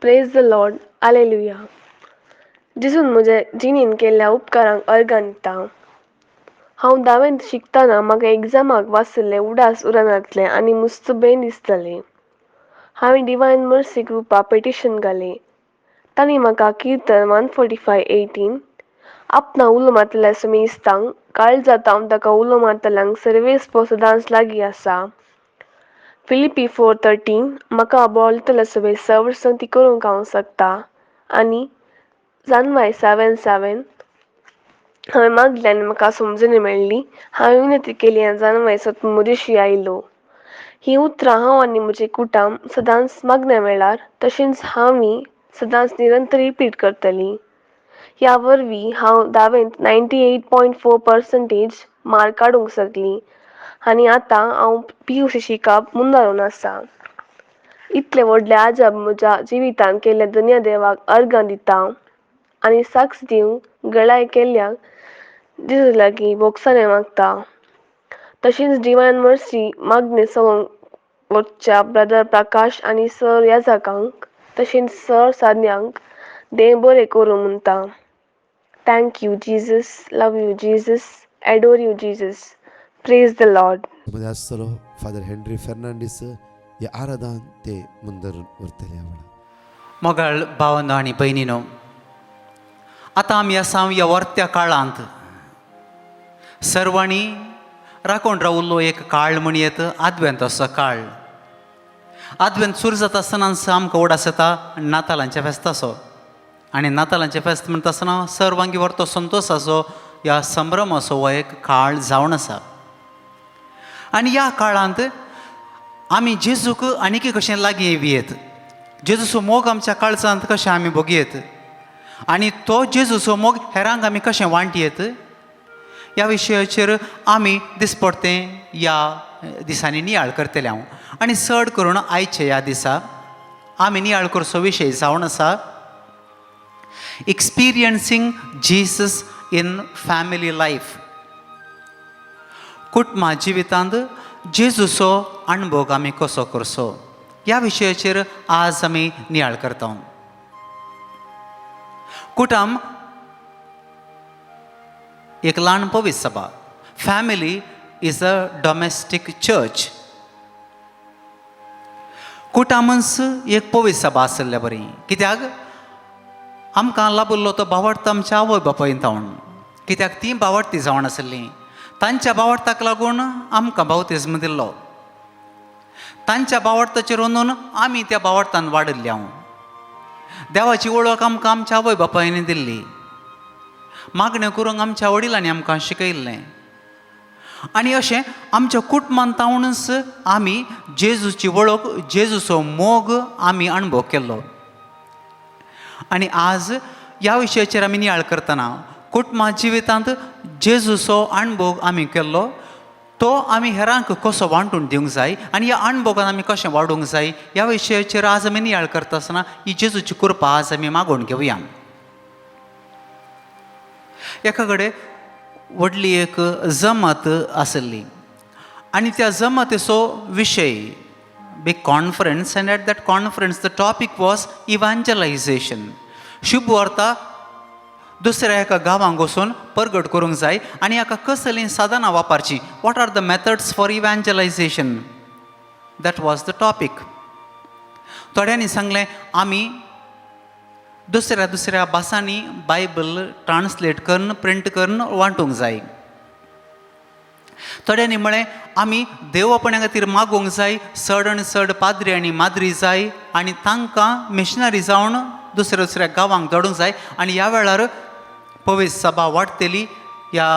Praise the Lord, hallelujah. जिसून म्हज्या जिणेन केल्ल्या उपकारांक अर्गां दिता. हांव धावेंत शिकतना म्हाका एग्जामाक वाचतलें उडास उरानांतलें आनी मुस्तुबेन दिसतलें. हांवें डिवायन मर्सी ग्रुपा पेटिशन घालें. तांणी म्हाका किर्तन 145:18 आपणा उलो मारतल्या समेस्तांक काळजांत हांव ताका उलो मारतल्यांक सर्वेस्पो सदांच लागीं आसा. फिलिपी 4:13 म्हाका बोलतल्या सगळे सर्वसंती करूंक हांव शकता. आनी जानवाय 7:7 हांवें मागलें आनी म्हाका समजून मेळ्ळी. हांवें विनंती केली आनी जानवाय सत म्हजेशी आयलो. ही उतरां हांव आनी म्हजें कुटुंब सदांच मागण्या वेळार तशेंच हांव सदांच निरंतर रिपीट करतलीं. ह्या वरवीं हांव धावेंत 98.4% मार्क काडूंक शकलीं आनी आतां हांव PUC शिकप मुंदारून आसा. इतले व्हडले आजाब म्हज्या जिवितांत केल्ले दुनिया देवाक अर्गां दिता आनी साक्ष दिवंक गळाय केल्ल्याक जेजू लागीं बोगसाणें मागता. तशेंच डिवायन मर्सी मागणें सवंक वचच्या ब्रदर प्रकाश आनी सर याजकांक तशेंच सर सान्यांक देव बरें करूं म्हणटा. Thank you Jesus, love you Jesus, adore you Jesus. Praise the Lord. मध्ये आसतलो फादर हेनरी फर्नांडीस हे आराधन ते मुंदर व्हरतले. मोगाळ भावनो आनी भयणीनो, आतां आमी आसा ह्या वर्त्या काळांत सर्वांनी राखून रावल्लो एक काळ म्हणयत आद्वेंत असो काळ. आद्वेंत सुरू जाता आसतना आमकां उडास येता नातालांच्या फेस्ताचो. आनी नातालांचें फेस्त म्हणटा आसतना सर्वांगी व्हरतो संतोशाचो ह्या संभ्रमाचो हो एक काळ जावन आसा. आनी ह्या काळांत आमी जेजूक आनीक कशें लागीं येवयेत, जेजूचो मोग आमच्या काळजांत कशें आमी भोगयेत आनी तो जेजूचो मोग हेरांक आमी कशें वांटयेत, ह्या विशयाचेर आमी दिसपडटें ह्या दिसांनी नियाळ करतले हांव. आनी चड करून आयचे ह्या दिसा आमी नियाळ करचो विशय जावन आसा एक्सपिरियन्सींग जीसस इन फॅमिली लायफ. कुटुंबा जिवितांत जेजूचो अणभव आमी कसो करचो ह्या विशयाचेर आज आमी नियाळ करता. कुटुंब एक ल्हान पवित्र सभा. Family is a domestic church. कुटुंबच एक पवित्र सभा आसल्या बरी. कित्याक आमकां लाभुल्लो तो भावार्थ आमच्या आवय बापायन जावन, कित्याक ती भावार्थी जावन आसली. तांच्या भावार्थाक लागून आमकां बावतिस्म दिल्लो. तांच्या भावार्थाचेर वरून आमी त्या भावार्थान वाडिल्ले हांव. देवाची वळख आमकां आमच्या आवय बापायनी दिल्ली. मागण्यो करूंक आमच्या वडिलांनी आमकां शिकयल्लें. आनी अशें आमच्या कुटुंबांत जावनच आमी जेजूची वळख, जेजूचो मोग आमी अणभव केल्लो. आनी आज ह्या विशयाचेर आमी नियाळ करतना कुटुंबा जिवितांत जेजूचो अणभव आमी केल्लो तो आमी हेरांक कसो वांटून दिवंक जाय आनी ह्या अणभवान आमी कशें वाडूंक जाय ह्या विशयाचेर आज आमी नियाळ करता आसतना ही जेजूची कृपा आज आमी मागून घेवया. एका कडेन व्हडली एक जमात आसली आनी त्या जमातेचो विशय big conference, and at that conference the topic was evangelization. शुभ वार्ता दुसऱ्या एका गांवांक वचून परगट करूंक जाय आनी हाका कसलीं साधनां वापरची. What are the methods for evangelization? That was the topic. थोड्यांनी सांगलें आमी दुसऱ्या दुसऱ्या भासांनी बायबल ट्रान्सलेट करून प्रिंट करून वांटूंक जाय. थोड्यांनी म्हळें आमी देवपण्या खातीर मागोवंक जाय, चड आनी चड पाद्री आनी माद्री जाय आनी तांकां मिशनरी जावन दुसऱ्या दुसऱ्या गांवांक धाडूंक जाय आनी ह्या वेळार पवित्र सभा वाडटली, ह्या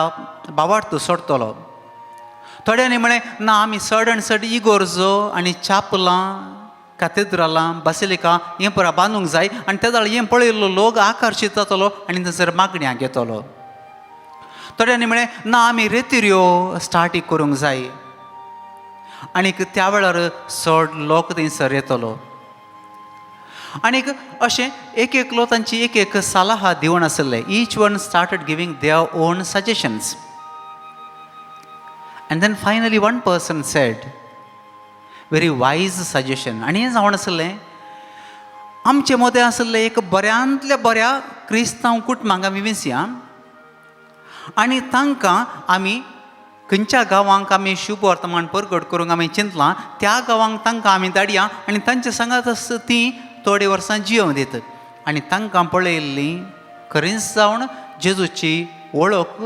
भावार्थ सोडटलो. थोड्यांनी म्हळें ना आमी चड आनी चड इगोर्जो आनी चापलां, कॅथेड्रलां, बासिलिका हें पुरा बांदूंक जाय आनी त्या जाल्यार हें पळयल्लो लोक आकर्शीत जातलो आनी थंयसर मागण्या घेतलो. थोड्यांनी म्हळें ना आमी रेतिऱ्यो स्टार्ट करूंक जाय आनीक त्या वेळार चड लोक थंयसर येतलो. आनीक अशें एक एकलो तांची एक एक सलाह दिवन आसले. Each one started giving their own suggestions. And then finally one person said very wise suggestion. आनी हें जावन आसलें आमचे मदें आसलें एक बऱ्यांतल्या बऱ्या क्रिस्तांव कुटुंबांक आमी विंसया आनी तांकां आमी खंयच्या गांवांक आमी शुभ वर्तमान परगट करूंक आमी चिंतलां त्या गांवांक तांकां आमी धाडया आनी तांचे सांगात तीं थोडीं वर्सां जियोंक दितात आनी तांकां पळयल्लीं खरेंच जावन जेजूची वळख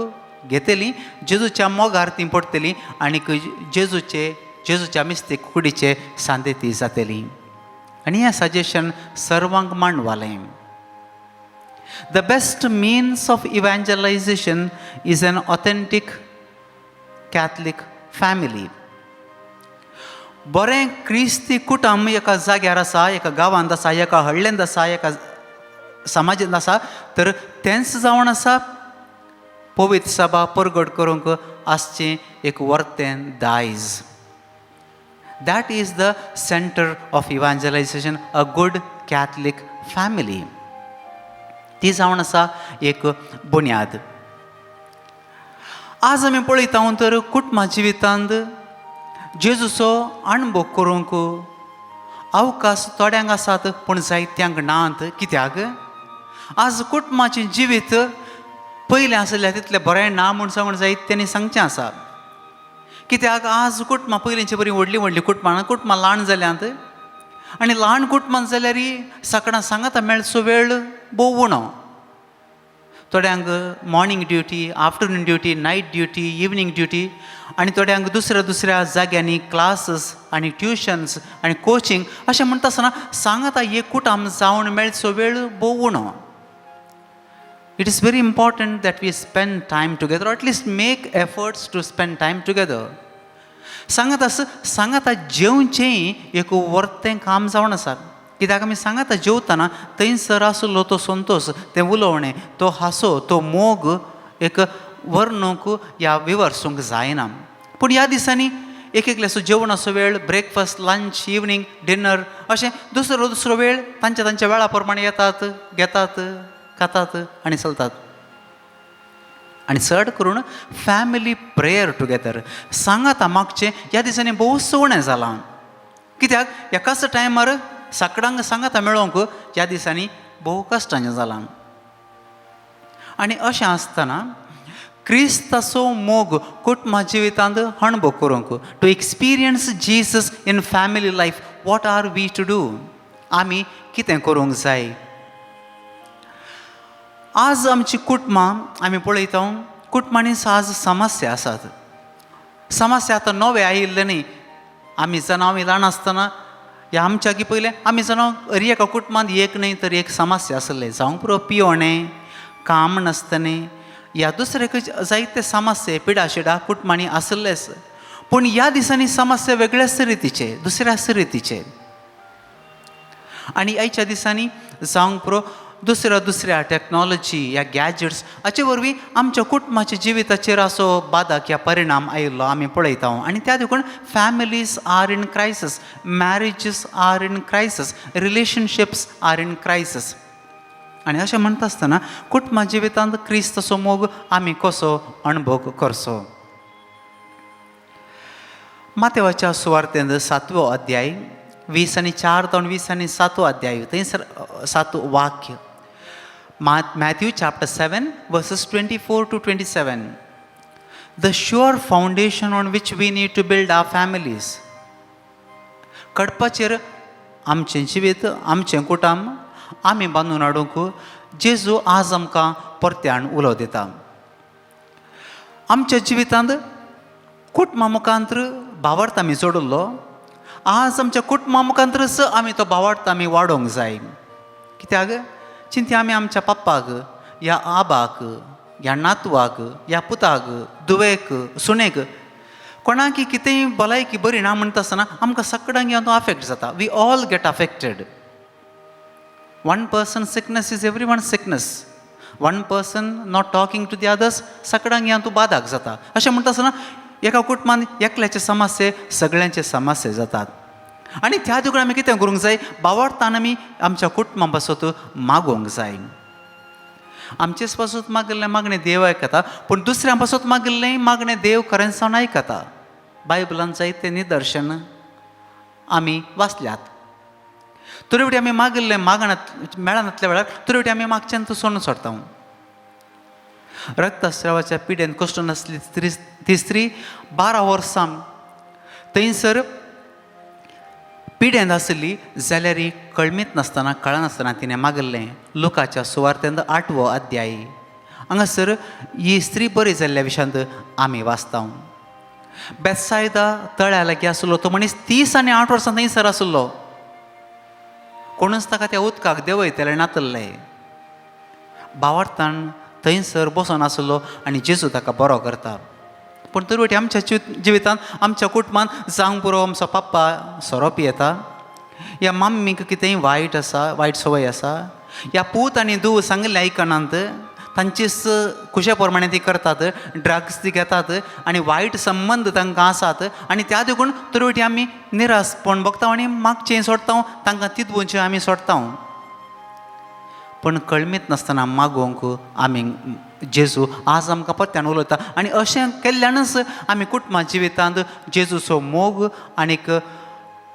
घेतली, जेजूच्या मोगार तीं पडटलीं आनीक जेजूच्या मिस्तेक कुडीचे सांदे ती जातली. आनी हें suggestion सर्वांक मांडवालें. The best means of evangelization is an authentic Catholic family. बरें क्रिस्ती कुटुंब एका जाग्यार आसा, एका गांवांत आसा, एका हळ्ळेंत आसा, एका समाजांत आसा तर तेंच जावन आसा पवित्र सभा परगट करूंक आसचें एक वर्तें दायज. That is the center of evangelization, a good Catholic family. ती जावन आसा एक बुन्याद. आज आमी पळयता तर कुटुंबा जिवितांत जेजूचो अणभव करूंक अवकाश थोड्यांक आसात पूण जायत्यांक नात. कित्याक आज कुटुंबाचें जिवीत पयलें आसलें तितलें बरें ना म्हूण सांगून जायत्यांनी सांगचें आसा. कित्याक आज कुटुंबां पयलींची बरीं व्हडलीं व्हडलीं कुटुंबां ल्हान जाल्यांत आनी ल्हान कुटुंबांत जाल्यार सकाळां सांगाता मेळचो वेळ भोव उणो. थोड्यांक morning duty, afternoon duty, night duty, evening duty, आनी थोड्यांक दुसऱ्या जाग्यांनी क्लासीस आनी ट्युशन्स आनी कोचिंग अशें म्हणटा आसतना सांगात एकूटाम जावन मेळचो वेळ भोव उणो. It is very important that we spend time together, or at least make efforts to spend time together. सांगात जेवचें एक वर्तें काम जावन आसा. कित्याक आमी सांगात जेवतना थंयसर आसलो तो संतोश, तें उलोवणें, तो हांसो, तो मोग एक वर्णूंक या विवर्सूंक जायना. पूण ह्या दिसांनी एक एकल्याचो जेवणाचो वेळ, ब्रेकफास्ट, लंच, इवनिंग, डिनर अशें दुसरो वेळ तांच्या वेळा प्रमाणे येतात, घेतात, खातात आनी चलतात. आनी चड करून फॅमिली प्रेयर टुगेदर सांगात मागचें ह्या दिसांनी भोव सोवणें जालां. कित्याक एकाच टायमार साकडांक सांगात मेळोवंक ह्या दिसांनी भोव कश्टाचें जालां. आनी अशें आसतना क्रिस्ताचो मोग कुटुंबा जिवितांत अणभव करूंक, to experience Jesus in family life, what are we to do? आमी कितें करूंक जाय? आज आमची कुटुंबां आमी पळयता, कुटुंबांनी आज समस्या आसात. समस्या आतां नवे आयिल्ले न्ही. आमी ल्हान आसतना ह्या आमच्या पयलें आमी हर एका कुटुंबांत एक न्ही तर एक समस्या आसले. जावंक पुरो पियोणें, काम नासतलें, ह्या दुसरे जायते समस्या, पिडाशिडा कुटुंबांनी आसलेच. पूण ह्या दिसांनी समस्या वेगळ्याच रितीचे, दुसऱ्याच रितीचे. आनी आयच्या दिसांनी जावंक पुरो दुसऱ्या टॅक्नॉलॉजी या गॅजेट्स हाचे वरवीं आमच्या कुटुंबाच्या जिविताचेर असो बाधक या परिणाम आयिल्लो आमी पळयता. आनी त्या देखून families are in crisis, marriages are in crisis, relationships are in crisis. आनी अशें म्हणटा आसतना कुटुंबा जिवितांत क्रिस्ताचो मोग आमी कसो अणभव करचो? मातेवाच्या सुवार्तेंत 7वो अध्याय 20:4 ते 20:7 अध्याय, थंयसर 7 वाक्य. Matthew chapter 7 verses 24 to 27. The sure foundation on which we need to build our families. कडपाचेर आमचें जिवीत, आमचें कुटुंब आमी बांदून हाडूंक जेजू आज आमकां परत्यान उलो दिता. आमच्या जिवितांत कुटुंबा मुखांतर भावार्थ आमी जोडिल्लो. आज आमच्या कुटुंबा मुखांतरच आमी तो भावार्थ आमी वाडोवंक जाय. कित्याक चिंती आमी आमच्या पप्पाक, या आबाक, या नातवाक, या पुताक, दुवेक, सुणेक कोणाक कितेंय भलायकी बरी ना म्हणटा आसतना आमकां सगळ्यांक तो अफेक्ट जाता. We all get affected. One person sickness is every one sickness. One person not talking to the others, सगळ्यांक तो बाधक जाता. अशें म्हणटा आसतना एका कुटुंबांत एकल्याचे समस्ये सगळ्यांचे समस्ये जातात. आनी त्या देखून आमी कितें करूंक जाय? भावार्थान आमी आमच्या कुटुंबा पासत मागोवंक जाय. आमचेच पासत मागिल्लें मागणें देव आयकता, पूण दुसऱ्यां पासत मागिल्लें मागणें देव खरें सावन आयकता. बायबलांत जायते निदर्शन आमी वाचल्यात. तरी आमी मागिल्लें मेळनातल्या वेळार तरी आमी मागच्यान तो सोडून सोडटा. रक्तस्रावाच्या पिड्यान कश्ट नासली ती स्त्री 12 वर्सां थंयसर पिड्यान आसली जाल्यार कळमीत नासतना कळनासतना तिणें मागिल्लें. लुकाच्या सुवार्तेंत 8वो अध्याय हांगासर ही स्त्री बरी जाल्ल्या विशयांत आमी वाचता. बेतसायदा तळ्या लागीं आसलो तो मनीस 30 आनी 8 वर्सां थंयसर आसलो. कोणूच ताका त्या उदकाक देंवयतलें नातल्लें. भावार्थान थंयसर बसून आसलो आनी जेजू ताका बरो करता. पूण तरी आमच्या जिवितांत आमच्या कुटुंबांत जावंक पुरो आमचो पप्पा सोरो पियेता, या मम्मीक कितेंय वायट आसा, वायट संवय आसा, या पूत आनी धूव सांगिल्लें आयकनात, तांचीच खुशे प्रमाणे ती करतात, ड्रग्स ती घेतात आनी वायट संबंद तांकां आसात. आनी त्या देखून तरी आमी निरासपण भोगता आनी मागचें सोडटा, तांकां तितवूंचें आमी सोडटा. पूण कळमीत नासतना मागोवंक आमी जेजू आज आमकां परत्यान उलयता. आनी अशें केल्ल्यानच आमी कुटुंबा जिवितांत जेजूचो मोग आनीक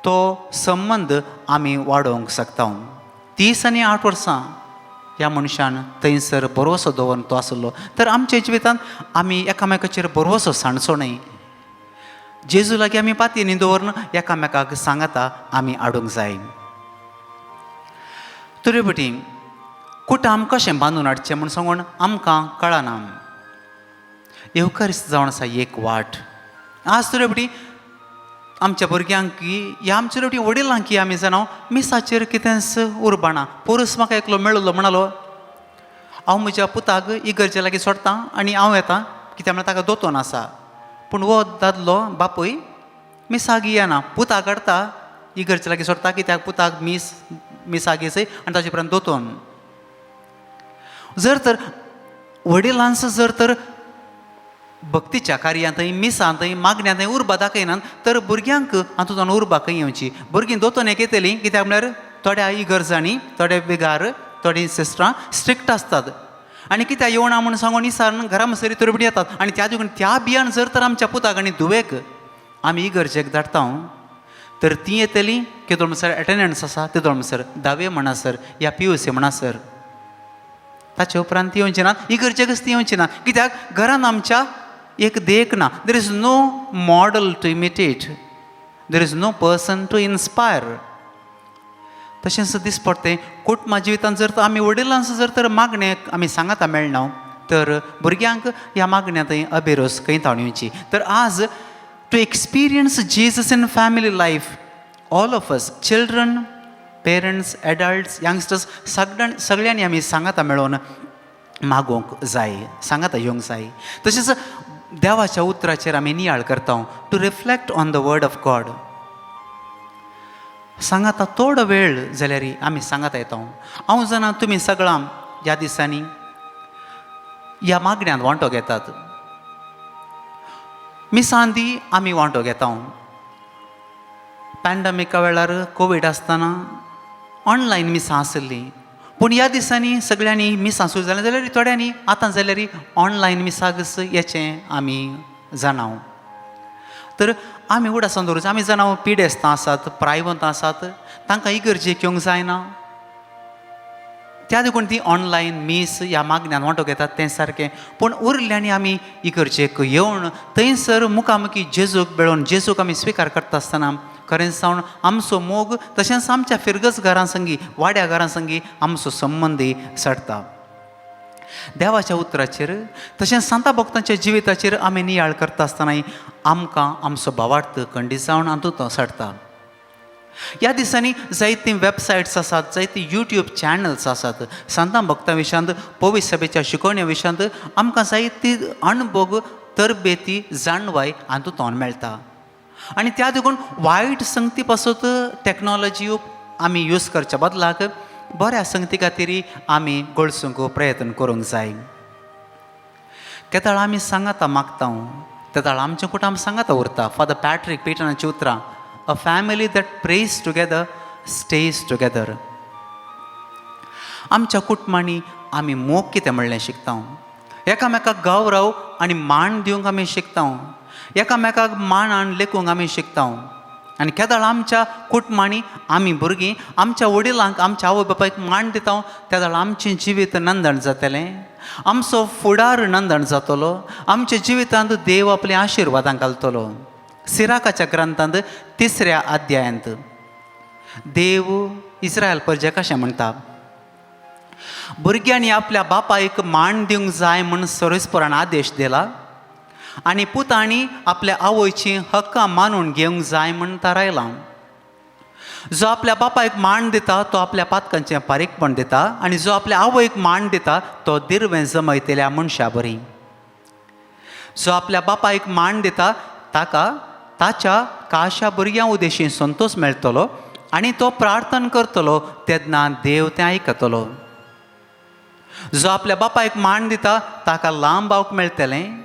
तो संबंद आमी वाडोवंक शकता. 30 आनी 8 वर्सां ह्या मनशान थंयसर बरोसो दवरून तो आसलो. तर आमच्या जिवितांत आमी एकामेकाचेर बरोसो सांडचो न्ही. जेजू लागीं आमी पातयेनी दवरून एकामेकाक सांगता आमी हाडूंक जाय. तरी कुटाम कशें बांदून हाडचें म्हूण सांगून आमकां कळना. येवकारिस्त जावन आसा एक वाट. आज तर एवढी आमच्या भुरग्यांक की ह्या आमच्या एवढी वडिलांक की आमी जाणां मिसाचेर कितेंच उरबाना. पोरस म्हाका एकलो मेळलो म्हणलो हांव म्हज्या पुताक इगर्जे लागीं सोडटां आनी हांव येतां कित्याक म्हळ्यार ताका दोतोन आसा. पूण हो दादलो बापूय मिसाक येना, पुताक हाडटा इगर्जे लागीं सोडटा कित्याक पुताक मिसाक येसय आनी ताजे उपरांत दोतोन. जर तर वडिलांच जर तर भक्तीच्या कार्यांतय मिसांतय मागण्यांतय उर्बा दाखयनात तर भुरग्यांक हातूंतल्यान उर्बाकय येवची. भुरगीं दोतोन एक येतलीं कित्याक म्हळ्यार थोड्या इगर्जांनी थोडे बेगार थोडीं सिस्टरां स्ट्रिक्ट आसतात आनी कित्याक येवना म्हूण सांगून इसारण घरा मसरी तरबडी येतात. आनी त्या देखून त्या बियान जर तर आमच्या पुताक आनी धुवेक आमी इगर्जेक धाडटा तर तीं येतलीं कितें म्हणसर एटेंडन्स आसा तितून म्हणसर 10वे म्हणसर या PUC म्हणसर. ताचे उपरांत ती येवची नात, इगर्जेकच ती येवची ना. कित्याक घरान आमच्या एक देख ना. There is no model to imitate, there is no person to inspire. तशेंच दिसपडटें कुटुंबा जिवितांत जर तर आमी वडिलांच जर तर मागणे आमी सांगाता मेळना तर भुरग्यांक ह्या मागण्यांतय अभिरस खंय ताणुची. तर आज to experience Jesus in family life all of us children parents adults youngsters सगळ्यांनी आमी सांगाता मेळोन मागोवंक जाय, सांगाता येवंक जाय. तशेंच देवाच्या उतराचेर आमी नियाळ करता to reflect on the word of God. सांगाता थोडो वेळ जाल्यार आमी सांगाता येता. हांव जाणा तुमी सगळां ह्या दिसांनी ह्या मागण्यांत वांटो घेतात. मिसांदी आमी वांटो घेता. पॅन्डमिका वेळार कोवीड आसतना ऑनलायन मिसां आसलीं पूण ह्या दिसांनी सगळ्यांनी मिसां सुरू जालें जाल्यार थोड्यांनी आतां जाल्यार ऑनलायन मिसाकच येचें आमी जाणा. तर आमी उडासान दवरचें. आमी जाणा पिडेस्तां आसात प्रायवंतां आसात तांकां इगर्जेक येवंक जायना. त्या देखून ती ऑनलायन मीस ह्या मागण्यान वांटो घेतात तें सारकें. पूण उरल्यांनी आमी इगर्जेक येवन थंयसर मुखामुखी जेजूक मेळोवन जेजूक आमी स्विकार करता आसतना खरें जावन आमचो मोग तशेंच आमच्या फिरगस घरां संगी वाड्या घरां संगी आमचो संबंदी सडटा. देवाच्या उतराचेर तशेंच सांता भक्तांच्या जिविताचेर आमी नियाळ करता आसतना आमकां आमचो भावार्थ खंडीत जावन हातूंत सडटा. ह्या दिसांनी जायतीं वेबसायट्स आसात, जायतीं यूट्यूब चॅनल्स आसात. सांता भक्तां विशयांत पवित्र सभेच्या शिकवण्या विशयांत आमकां जायती अणभव तरबेती जाणवाय हातूंत मेळटा. आनी त्या देखून वायट संगती पासून टॅक्नॉलॉजी आमी यूज करच्या बदलाक बऱ्या संगती खातीर आमी घोळसूंक प्रयत्न करूंक जाय. केताळ आमी सांगाता मागता तेताळ आमचें कुटुंब सांगाता उरता. फादर पॅट्रिक पेटनाची उतरां a family that prays together stays together. आमच्या कुटुंबांनी आमी मोग कितें म्हणलें शिकता. एकामेकाक गौरव आनी मान दिवंक आमी शिकता. एकामेकाक मानान लेखूंक आमी शिकता. आनी केदाळ आमच्या कुटुंबांनी आमी भुरगीं आमच्या वडिलांक आमच्या आवय बापायक मान दिता तेदाळ आमचें जिवीत नंदण जातलें. आमचो फुडार नंदण जातलो. आमच्या जिवितांत देव आपल्या आशिर्वादांक घालतलो. सिराकाच्या ग्रंथांत 3ऱ्या अध्यायांत देव इस्रायल प्रजे कशें म्हणटा भुरग्यांनी आपल्या बापायक मान दिवंक जाय म्हूण सर्वेस्परान आदेश दिला आनी पुतांनी आपल्या आवयची हक्कां मानून घेवंक जाय म्हूण थारायलां. जो आपल्या बापायक मान दिता तो आपल्या पातकांचें पारीकपण दिता आनी जो आपल्या आवयक मान दिता तो दिर्वें जमयतल्या मनशा बरी. जो आपल्या बापायक मान दिता ताका ताच्या काशा भुरग्यां उदेशी संतोश मेळटलो आनी तो प्रार्थना करतलो तेन्ना देव तें आयकतलो. जो आपल्या बापायक मान दिता ताका लांब आवक मेळटलें.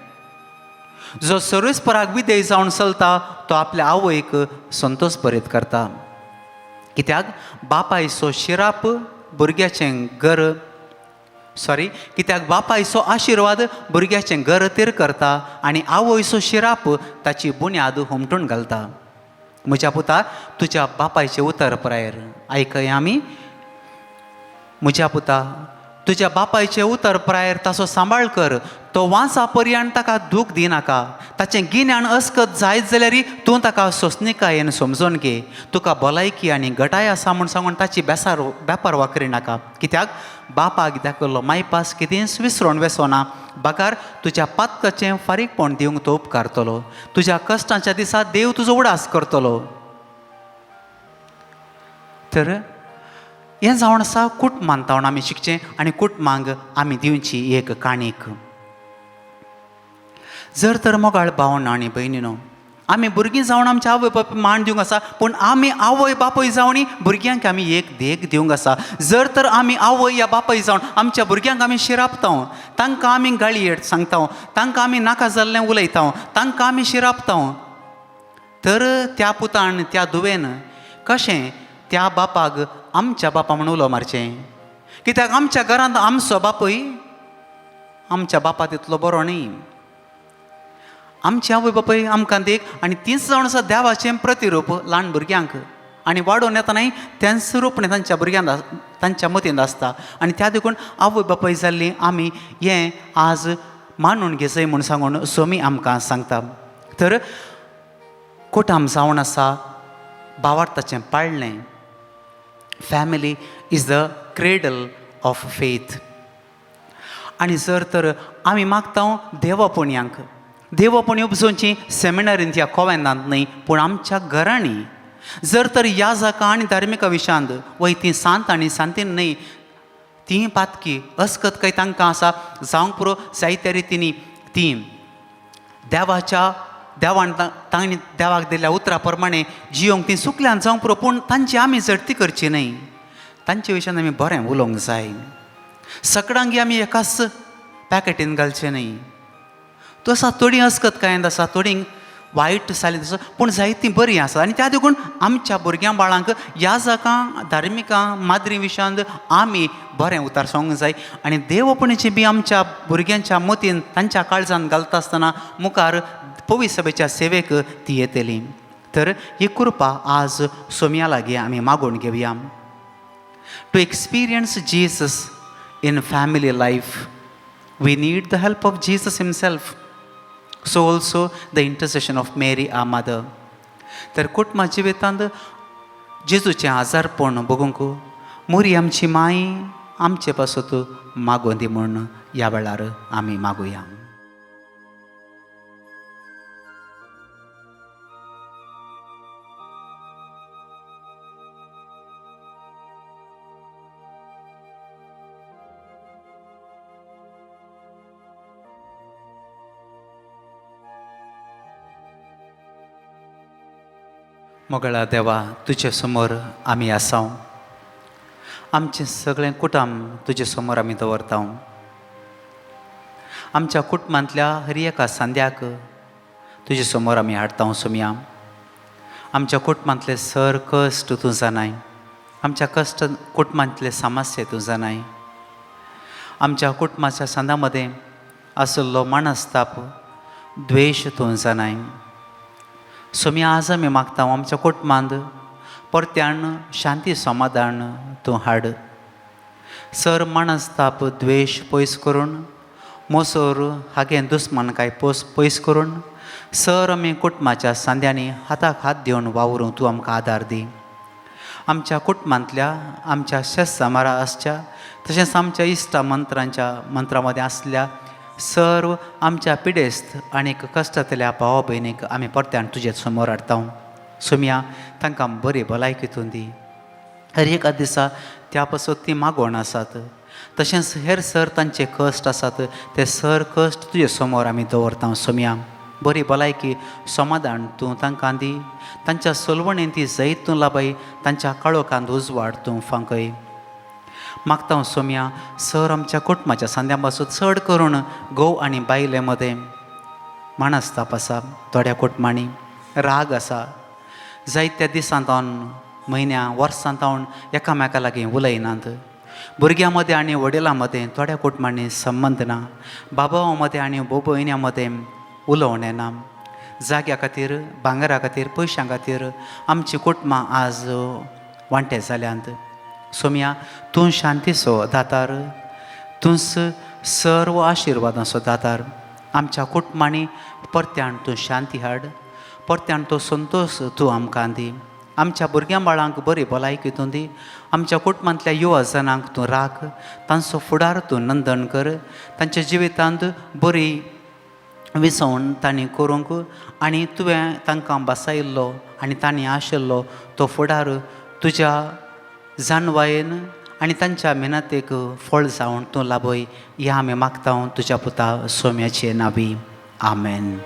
जो सर्वेस्पराक विधेय जावन चलता तो आपल्या आवयक संतोश भरीत करता. कित्याक बापायचो शिराप भुरग्याचें कित्याक बापायचो आशिर्वाद भुरग्याचें घर तिर करता आनी आवयचो शिराप ताची बुन्याद हुमटून घालता. म्हज्या पुता तुज्या बापायचें उतर प्रायर आयकय आमी. म्हज्या पुता तुज्या बापायचे उतर प्रायर ताचो सांबाळ कर. तो वांचा पर्यंत ताका दूख दिनाका. ताचें गिन्यान अस्कत जायत जाल्यार तूं ताका सोंसणिकायेन समजोन घे. तुका भलायकी आनी घटाय आसा म्हूण सांगून ताची बेपार वाकरी नाका. कित्याक बापाक दाखयल्लो मायपास कितेंच विसरोन वेसोना. बाकार तुज्या पातकाचें फारीकपण दिवंक तो उपकारतलो. तुज्या कश्टांच्या दिसा देव तुजो उडास करतलो. तर हें जावन आसा कुटुंबांत जावन आमी शिकचें आनी कुटुंबांक आमी दिवची एक काणीक. जर तर मोगाळ भावण आनी भयणीनो, आमी भुरगीं जावन आमच्या आवय बापाय मान दिवंक आसा, पूण आमी आवय बापूय जावन भुरग्यांक आमी एक देख दिवंक आसा. जर तर आमी आवय या बापूय जावन आमच्या भुरग्यांक आमी शिरापता, तांकां आमी गाळयेट सांगता, तांकां आमी नाका जाल्लें उलयता, तांकां आमी शिरापता, तर त्या पुतान त्या धुवेन कशें त्या बापाक आमच्या बापा म्हणून उलो मारचें? कित्याक आमच्या घरांत आमचो बापूय आमच्या बापा तितलो बरो न्ही. आमची आवय बापूय आमकां देख आनी तीच जावन आसा देवाचें प्रतिरूप ल्हान भुरग्यांक. आनी वाडोवन येतानाय तेंच रूपणें तांच्या भुरग्यांक तांच्या मतींत आसता. आनी त्या देखून आवय बापूय जाल्लीं आमी हें आज मानून घेसय म्हूण सांगून सोमी आमकां सांगता. तर कुटुंब जावन आसा भावार्थाचें पाळणें. Family is the cradle of faith. आनी जर तर आमी मागता देवापुण्यांक, देवापुणी उपजोवची सेमिनारींत या कोवेंदांत न्ही, पूण आमच्या घरांनी. जर तर याजकां आनी धार्मिका विशयांत वय ती सांत आनी सांतीन न्ही, ती पातकी अस्कत काही तांकां आसा जावंक पुरो जायत्या रितींनी ती देवान तांणी देवाक दिल्ल्या उतरा प्रमाणे जियोंक ती सुकल्यान जावंक पुरो, पूण तांची आमी जडती करची न्ही. तांचे विशयान आमी बरें उलोवंक जाय. सगळ्यांक आमी एकाच पॅकेटीन घालचें न्ही. तो आसा थोडीं अस्कत कांय आसा, थोडींक वायट जाली आसा, पूण जायतीं बरीं आसा. आनी त्या देखून आमच्या भुरग्यां बाळांक याजकां धार्मिकां माद्री विशयांत आमी बरें उतार सांगूंक जाय. आनी देवपणीची बी आमच्या भुरग्यांच्या मतीन तांच्या काळजान घालता आसतना मुखार पवित्र सभेच्या सेवेक ती येतली. तर ही कृपा आज सोम्या लागीं आमी मागून घेवया. To experience Jesus in family life we need the help of Jesus himself. So also the intercession of Mary uh mother. तर कुटुंबा जिवितांत जेजूचें आजारपण बगूंक मोरी आमची माय आमचे पासून मागोवन दी म्हूण ह्या वेळार आमी मागुया. मोगळा देवा, तुजे समोर आमी आसा. आमचें सगळें कुटुंब तुजे समोर आमी दवरता. आमच्या कुटुंबांतल्या हर एका सांद्याक तुजे समोर आमी हाडटा. सोम्या, आमच्या कुटुंबांतले सर कश्ट तूं जाणाय. आमच्या कुटुंबांतले समस्या तूं जाणाय. आमच्या कुटुंबाच्या सांदा मदें आसलो मनस्ताप द्वेश तूं जाणाय. सोम्या, आज आमी मागता आमच्या कुटुंबांत परत्यान शांती समाधान तूं हाड. सर मनस्ताप द्वेश पयस करून, मोसोर हागे दुस्मानकाय पयस करून सर आमी कुटुंबाच्या सांद्यांनी हाताक हात दिवन वावरूं तूं आमकां आदार दी. आमच्या कुटुंबांतल्या आमच्या शेजामारा आसच्या, तशेंच आमच्या इश्टा मंत्रा मदें आसल्या सर्व आमच्या पिडेस्त आनीक कश्टांतल्या भावा भयणीक आमी परत्यान तुजे समोर हाडटा. सोम्या, तांकां बरी भलायकी तूं दी. हर एका दिसा त्या पासून ती मागोवन आसात. तशेंच हेर सर तांचे कश्ट आसात, ते सर कश्ट तुजे समोर आमी दवरता. सोम्या, बरी भलायकी समाधान तूं तांकां दी. तांच्या सोलवणेन ती जैत तूं लाभय. तांच्या काळोखांत उजवाड तूं फांकय. मागता सोम्या, सर आमच्या कुटुंबाच्या सांद्या पासून चड करून घोव आनी बायले मदें मनस्ताप आसा. थोड्या कुटुंबांनी राग आसा. जायत्या दिसांत म्हयन्या वर्सांत एकामेका लागीं उलयनात. भुरग्यां मदें आनी वडिलां मदें थोड्या कुटुंबांनी संबंद ना. बाबा मदें आनी भोव भयण्यां मदें उलोवणें ना. जाग्या खातीर, भांगरा खातीर, पयशां खातीर आमची कुटुंबां आज वांटे जाल्यांत. सोम्या, तूं शांतीचो दातार. तुस सर्व आशिर्वादांचो दातार आमच्या कुटुंबांनी परत्यान तूं शांती हाड, परत्यान तो संतोष तूं आमकां दी, आमच्या भुरग्यां बाळांक बरी भलायकी तूं दी, आमच्या कुटुंबांतल्या युवा जनांक तूं राख, तांचो फुडार तूं नंदन कर, तांच्या जिवितांत बरी विसवण तांणी करूंक आनी तुवें तांकां बसयल्लो आनी तांणी आशिल्लो तो फुडार तुज्या जानवायेन आनी तांच्या मेहनतेक फळ जावन तूं लाभय, ह्या आमी मागता तुज्या पुता सोम्याचे नांवी. आमेन.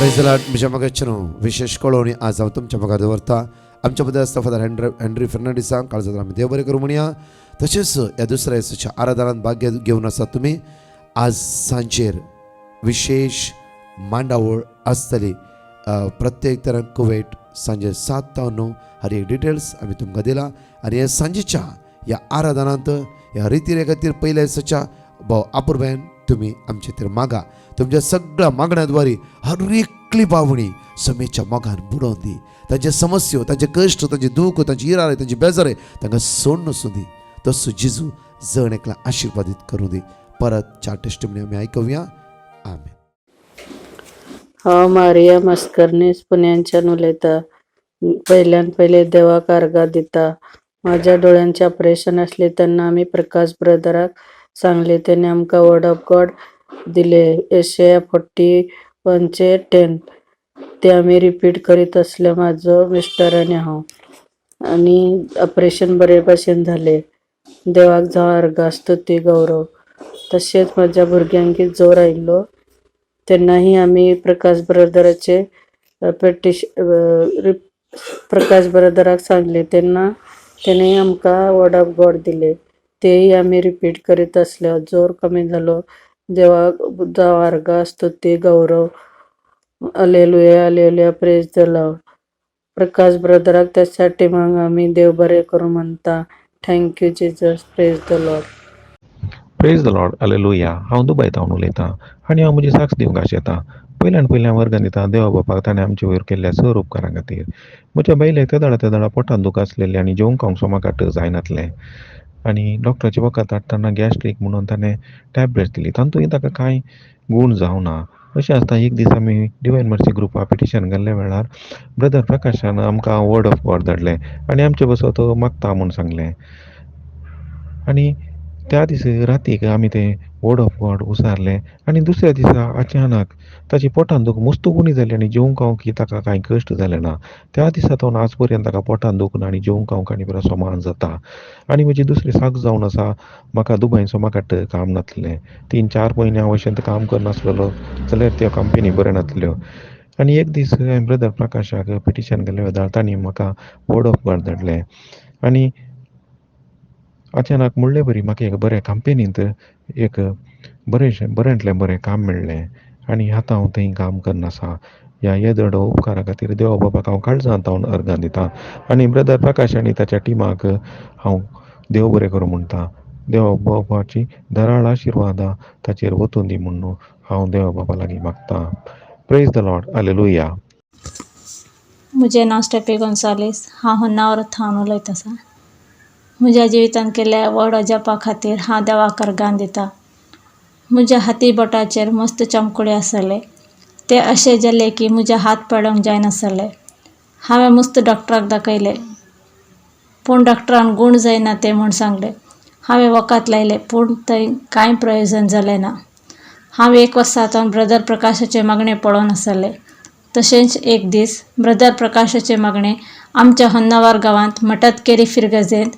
Praise the Lord. म्हज्या मगाच्यान विशेष कळोवणी आज हांव तुमच्या मुखार दवरता. आमच्या बद्दल आसता फादर हेनरी फेर्नांडीसांक काळजात आमी देव बरें करूं म्हणया. तशेंच ह्या दुसऱ्या दिसाच्या आराधनांत भाग्य घेवन आसात तुमी. आज सांजेर विशेष मांडावळ आसतली प्रत्येक तरांक कुवेट सांजे 7 ते 9 हारी एक डिटेल्स आमी तुमकां दिला. आनी ह्या सांजेच्या ह्या आराधनांत ह्या रिती खातीर पयल्या दिसाच्या भाव आपुरब्यान तुमी आमचे खातीर मागा. तुमच्या सगळ्या मागण्याद्वारे हर एकली पावणी समेच्या मोगान बुडोवन दी. तांचे समस्यो, तांचे कश्ट, तांचे दूख, तांची इराळे, तांची बेजारे तांकां सोडून वचूं दी. तसो जेजू जण एकला आशिर्वादीत करूं दी. परत 4 टेस्टिमनी आमी आयकुया. आमेन. हांव मारिया मस्करनीस पुण्याच्यान उलयतां. पयले देवाक आर्गां दिता. म्हाज्या डोळ्यांचें ऑपरेशन आसलें तेन्ना आमी प्रकाश ब्रदराक सांगले, तेणे आमकां वर्ड ऑफ गॉड दिले. यशाया 41:10 ते आमी रिपीट करीत आसले, म्हाजो मिस्टर आनी हांव. आनी ऑपरेशन बरे भाशेन जालें. देवाक जावं आर्गां स्तुती गौरव. तशेंच म्हाज्या भुरग्यांक जोर आयिल्लो तेन्नाही आमी प्रकाश ब्रदराचे प्रकाश ब्रदराक सांगले, तेन्ना तेणें आमकां वर्ड ऑफ गॉड दिले. तेय आमी रिपीट करीत आसले. जोर कमी जालो. देवाक जावं आर्गां स्तुती गौरव. हालेलुया हालेलुया प्रेज द लॉर्ड. प्रकाश ब्रदराक त्याच्या टिमाक आमी देव बरें करूं म्हणटा. Thank you Jesus. Praise the lord. Praise the Lord. हालेलुया. हांव दुबयतावन उलयतां आनी हांव म्हजी साक्ष दिवंक आशेतां. पयल्यान वर्गां दिता देवा बापाक ताणें आमचे वयर केल्ल्या सर उपकारां खातीर. म्हज्या बायलेक त्या दाडा पोटांत दुख आसलेलें आनी जेवंक खावंक सोमाकाट जायनासलें. आनी डॉक्टराचे वखद हाडटना गॅस्ट्रीक म्हणून ताणें टॅबलेट्स दिली. तातूंय ताका कांय गूण जावना. अशें आसता एक दीस आमी डिवायन मर्सी ग्रुपा पिटिशन घाल्ल्या वेळार ब्रदर प्रकाशान आमकां वर्ड ऑफ गॉड धाडलें आनी आमचे बसो तो मागता म्हूण सांगलें. आनी त्या दिसा रातीक आमी तें वर्ड ऑफ गॉड उसारलें आनी दुसऱ्या दिसा अचानक ताची पोटांत दूख मस्तुगुणी जाली आनी जेवंक खावंक ताका कांय कश्ट जाले ना. त्या दिसा तो आज पर्यंत ताका पोटांत दूख ना आनी जेवंक खावंक आनी बरो सोमान जाता. आनी म्हजी दुसरी साक्ष जावन आसा, म्हाका दुबय सोमाकाट काम नासलें. 3-4 म्हयने हांव अशें काम करनासलेलो जाल्यार त्यो कंपनी बऱ्यो नासल्यो. आनी एक दीस ब्रदर प्रकाशाक पिटिशन केल्ल्या वेळार तांणी म्हाका वर्ड ऑफ गॉड धाडलें. आनी अचानक म्हणले बरी म्हाका एक बऱ्या कंपनींत एक बरेंतलें बरें काम मेळ्ळें आनी आतां हांव थंय काम करनासा. ह्या येदड उपकारा खातीर देवा बाबाक हांव काळजांत हांव अर्गां दितां आनी ब्रदर प्रकाश आनी ताच्या टिमाक हांव देव बरें करूं म्हणटा. देवा बाबाची धराळ आशिर्वादा ताचेर वतून दी म्हणून हांव देवा बाबा लागीं मागतां. Praise the Lord. हालेलुया. म्हजें नांव स्टेफी गोन्सालीस. हांव होन्नावर थावन उलयता आसा. म्हज्या जिवितांत केल्ल्या व्हड अजापा खातीर हांव देवाक अर्गां दितां. म्हज्या हाती बोटाचेर मस्त चमकुळे आसले. ते अशें जाले की म्हजे हात पडोवंक जायनासले. हांवें मस्त डॉक्टराक दाखयलें, पूण डॉक्टरान गूण जायना तें म्हूण सांगलें. हांवें वखद लायलें, पूण थंय कांय प्रयोजन जालें ना. हांव 1 वर्सांतून ब्रदर प्रकाशाचें मागणें पळोवन आसलें. तशेंच एक दीस ब्रदर प्रकाशाचें मागणें आमच्या होन्नावर गांवांत मटतकेरी फिरगजेंत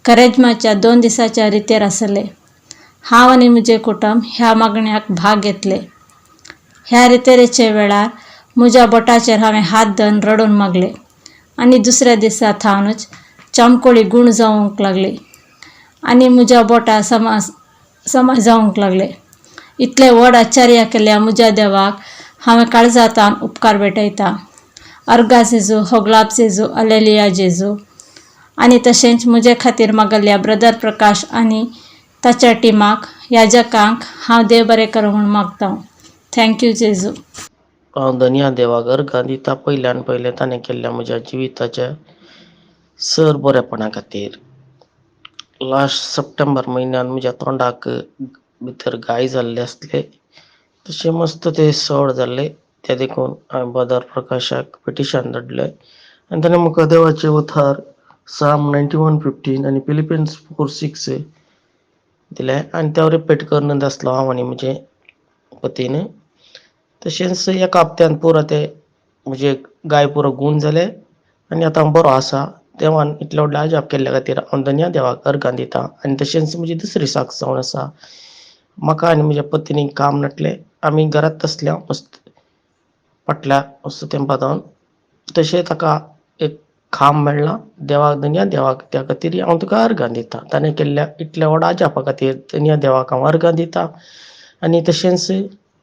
करेजमाच्या 2 दिसाच्या रितेर आसलें. हांव आनी म्हजें कुटुंब ह्या मागण्याक भाग घेतले. ह्या रितेरेचे वेळार म्हज्या बोटाचेर हांवें हात धरून रडून मागलें आनी दुसऱ्या दिसा थावनूच चमकोळी गूण जावंक लागली आनी म्हज्या बोटां समा जावंक लागले. इतले व्हड आश्चर्य केल्ल्या म्हज्या देवाक हांवें काळजांतान उपकार भेटयता. अर्गा जेजू, होगलाप जेजू, हालेलुया जेजू. आनी तशेंच म्हजे खातीर मागल्ल्या ब्रदर प्रकाश आनी ताच्या टिमाक, याजकांक हांव देव बरें करूं म्हूण मागतां. थँक्यू जेजू. हांव धन्या देवाक अर्गां दिता पयल्यान पयलें ताणें केल्ल्या म्हज्या जिविताच्या सर बरेपणा खातीर. लास्ट सप्टेंबर म्हयन्यान म्हज्या तोंडाक भितर गाय जाल्ले आसले. तशें मस्त ते सड जाल्ले. त्या देखून हांवें ब्रदर प्रकाशाक पिटिशन धाडलें आनी ताणें म्हाका देवाचे उद्धार साम 91:15 आनी फिलिपिन्स 4:6 दिले आनी त्या रिपीट करून आसलो हांव आनी म्हजे पतीन. तशेंच एका हप्त्यान पुरो ते म्हजे गाय पुरो गूण जाले आनी आतां हांव बरो आसा. देवान इतले व्हडले अजाप केल्ल्या खातीर हांव धन्या देवाक अर्गां दितां. आनी तशेंच म्हजी दुसरी साक्ष जावन आसा. म्हाका आनी म्हज्या पत्नीक काम नाटलें. आमी घरांत आसल्या मस्त फाटल्या मस्त तेंपार जावन. तशें ताका एक खांब मेळ्ळा. देवाक धन्या देवाक त्या खातीर हांव तुका अर्गां दितां. ताणें केल्ल्या इतल्या व्हड अजापा खातीर धन्या देवाक हांव अर्गां दितां. आनी तशेंच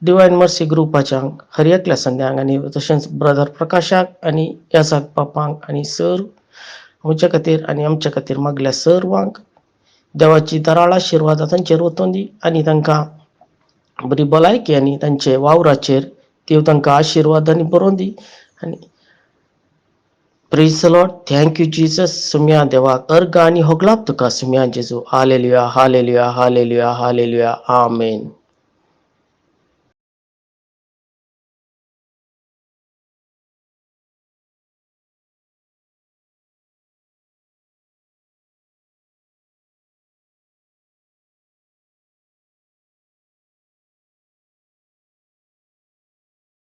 डिवायन मर्सी ग्रुपाच्यांक हर एकल्या संध्यांक आनी तशेंच ब्रदर प्रकाशाक आनी यासाक बापांक आनी सर म्हजे खातीर आनी आमच्या खातीर मागल्या सर्वांक देवाची धराळ आशिर्वाद तांचेर वतून दी आनी तांकां बरी भलायकी आनी तांचे वावराचेर देव तांकां आशिर्वाद आनी बरोवन दी. आनी praise the lord. Thank you Jesus. सुम्या देवाक अर्गां आनी होगलाप तुका सुम्या जेजू. हालेलुया, हालेलुया, हालेलुया, हालेलुया. आमेन.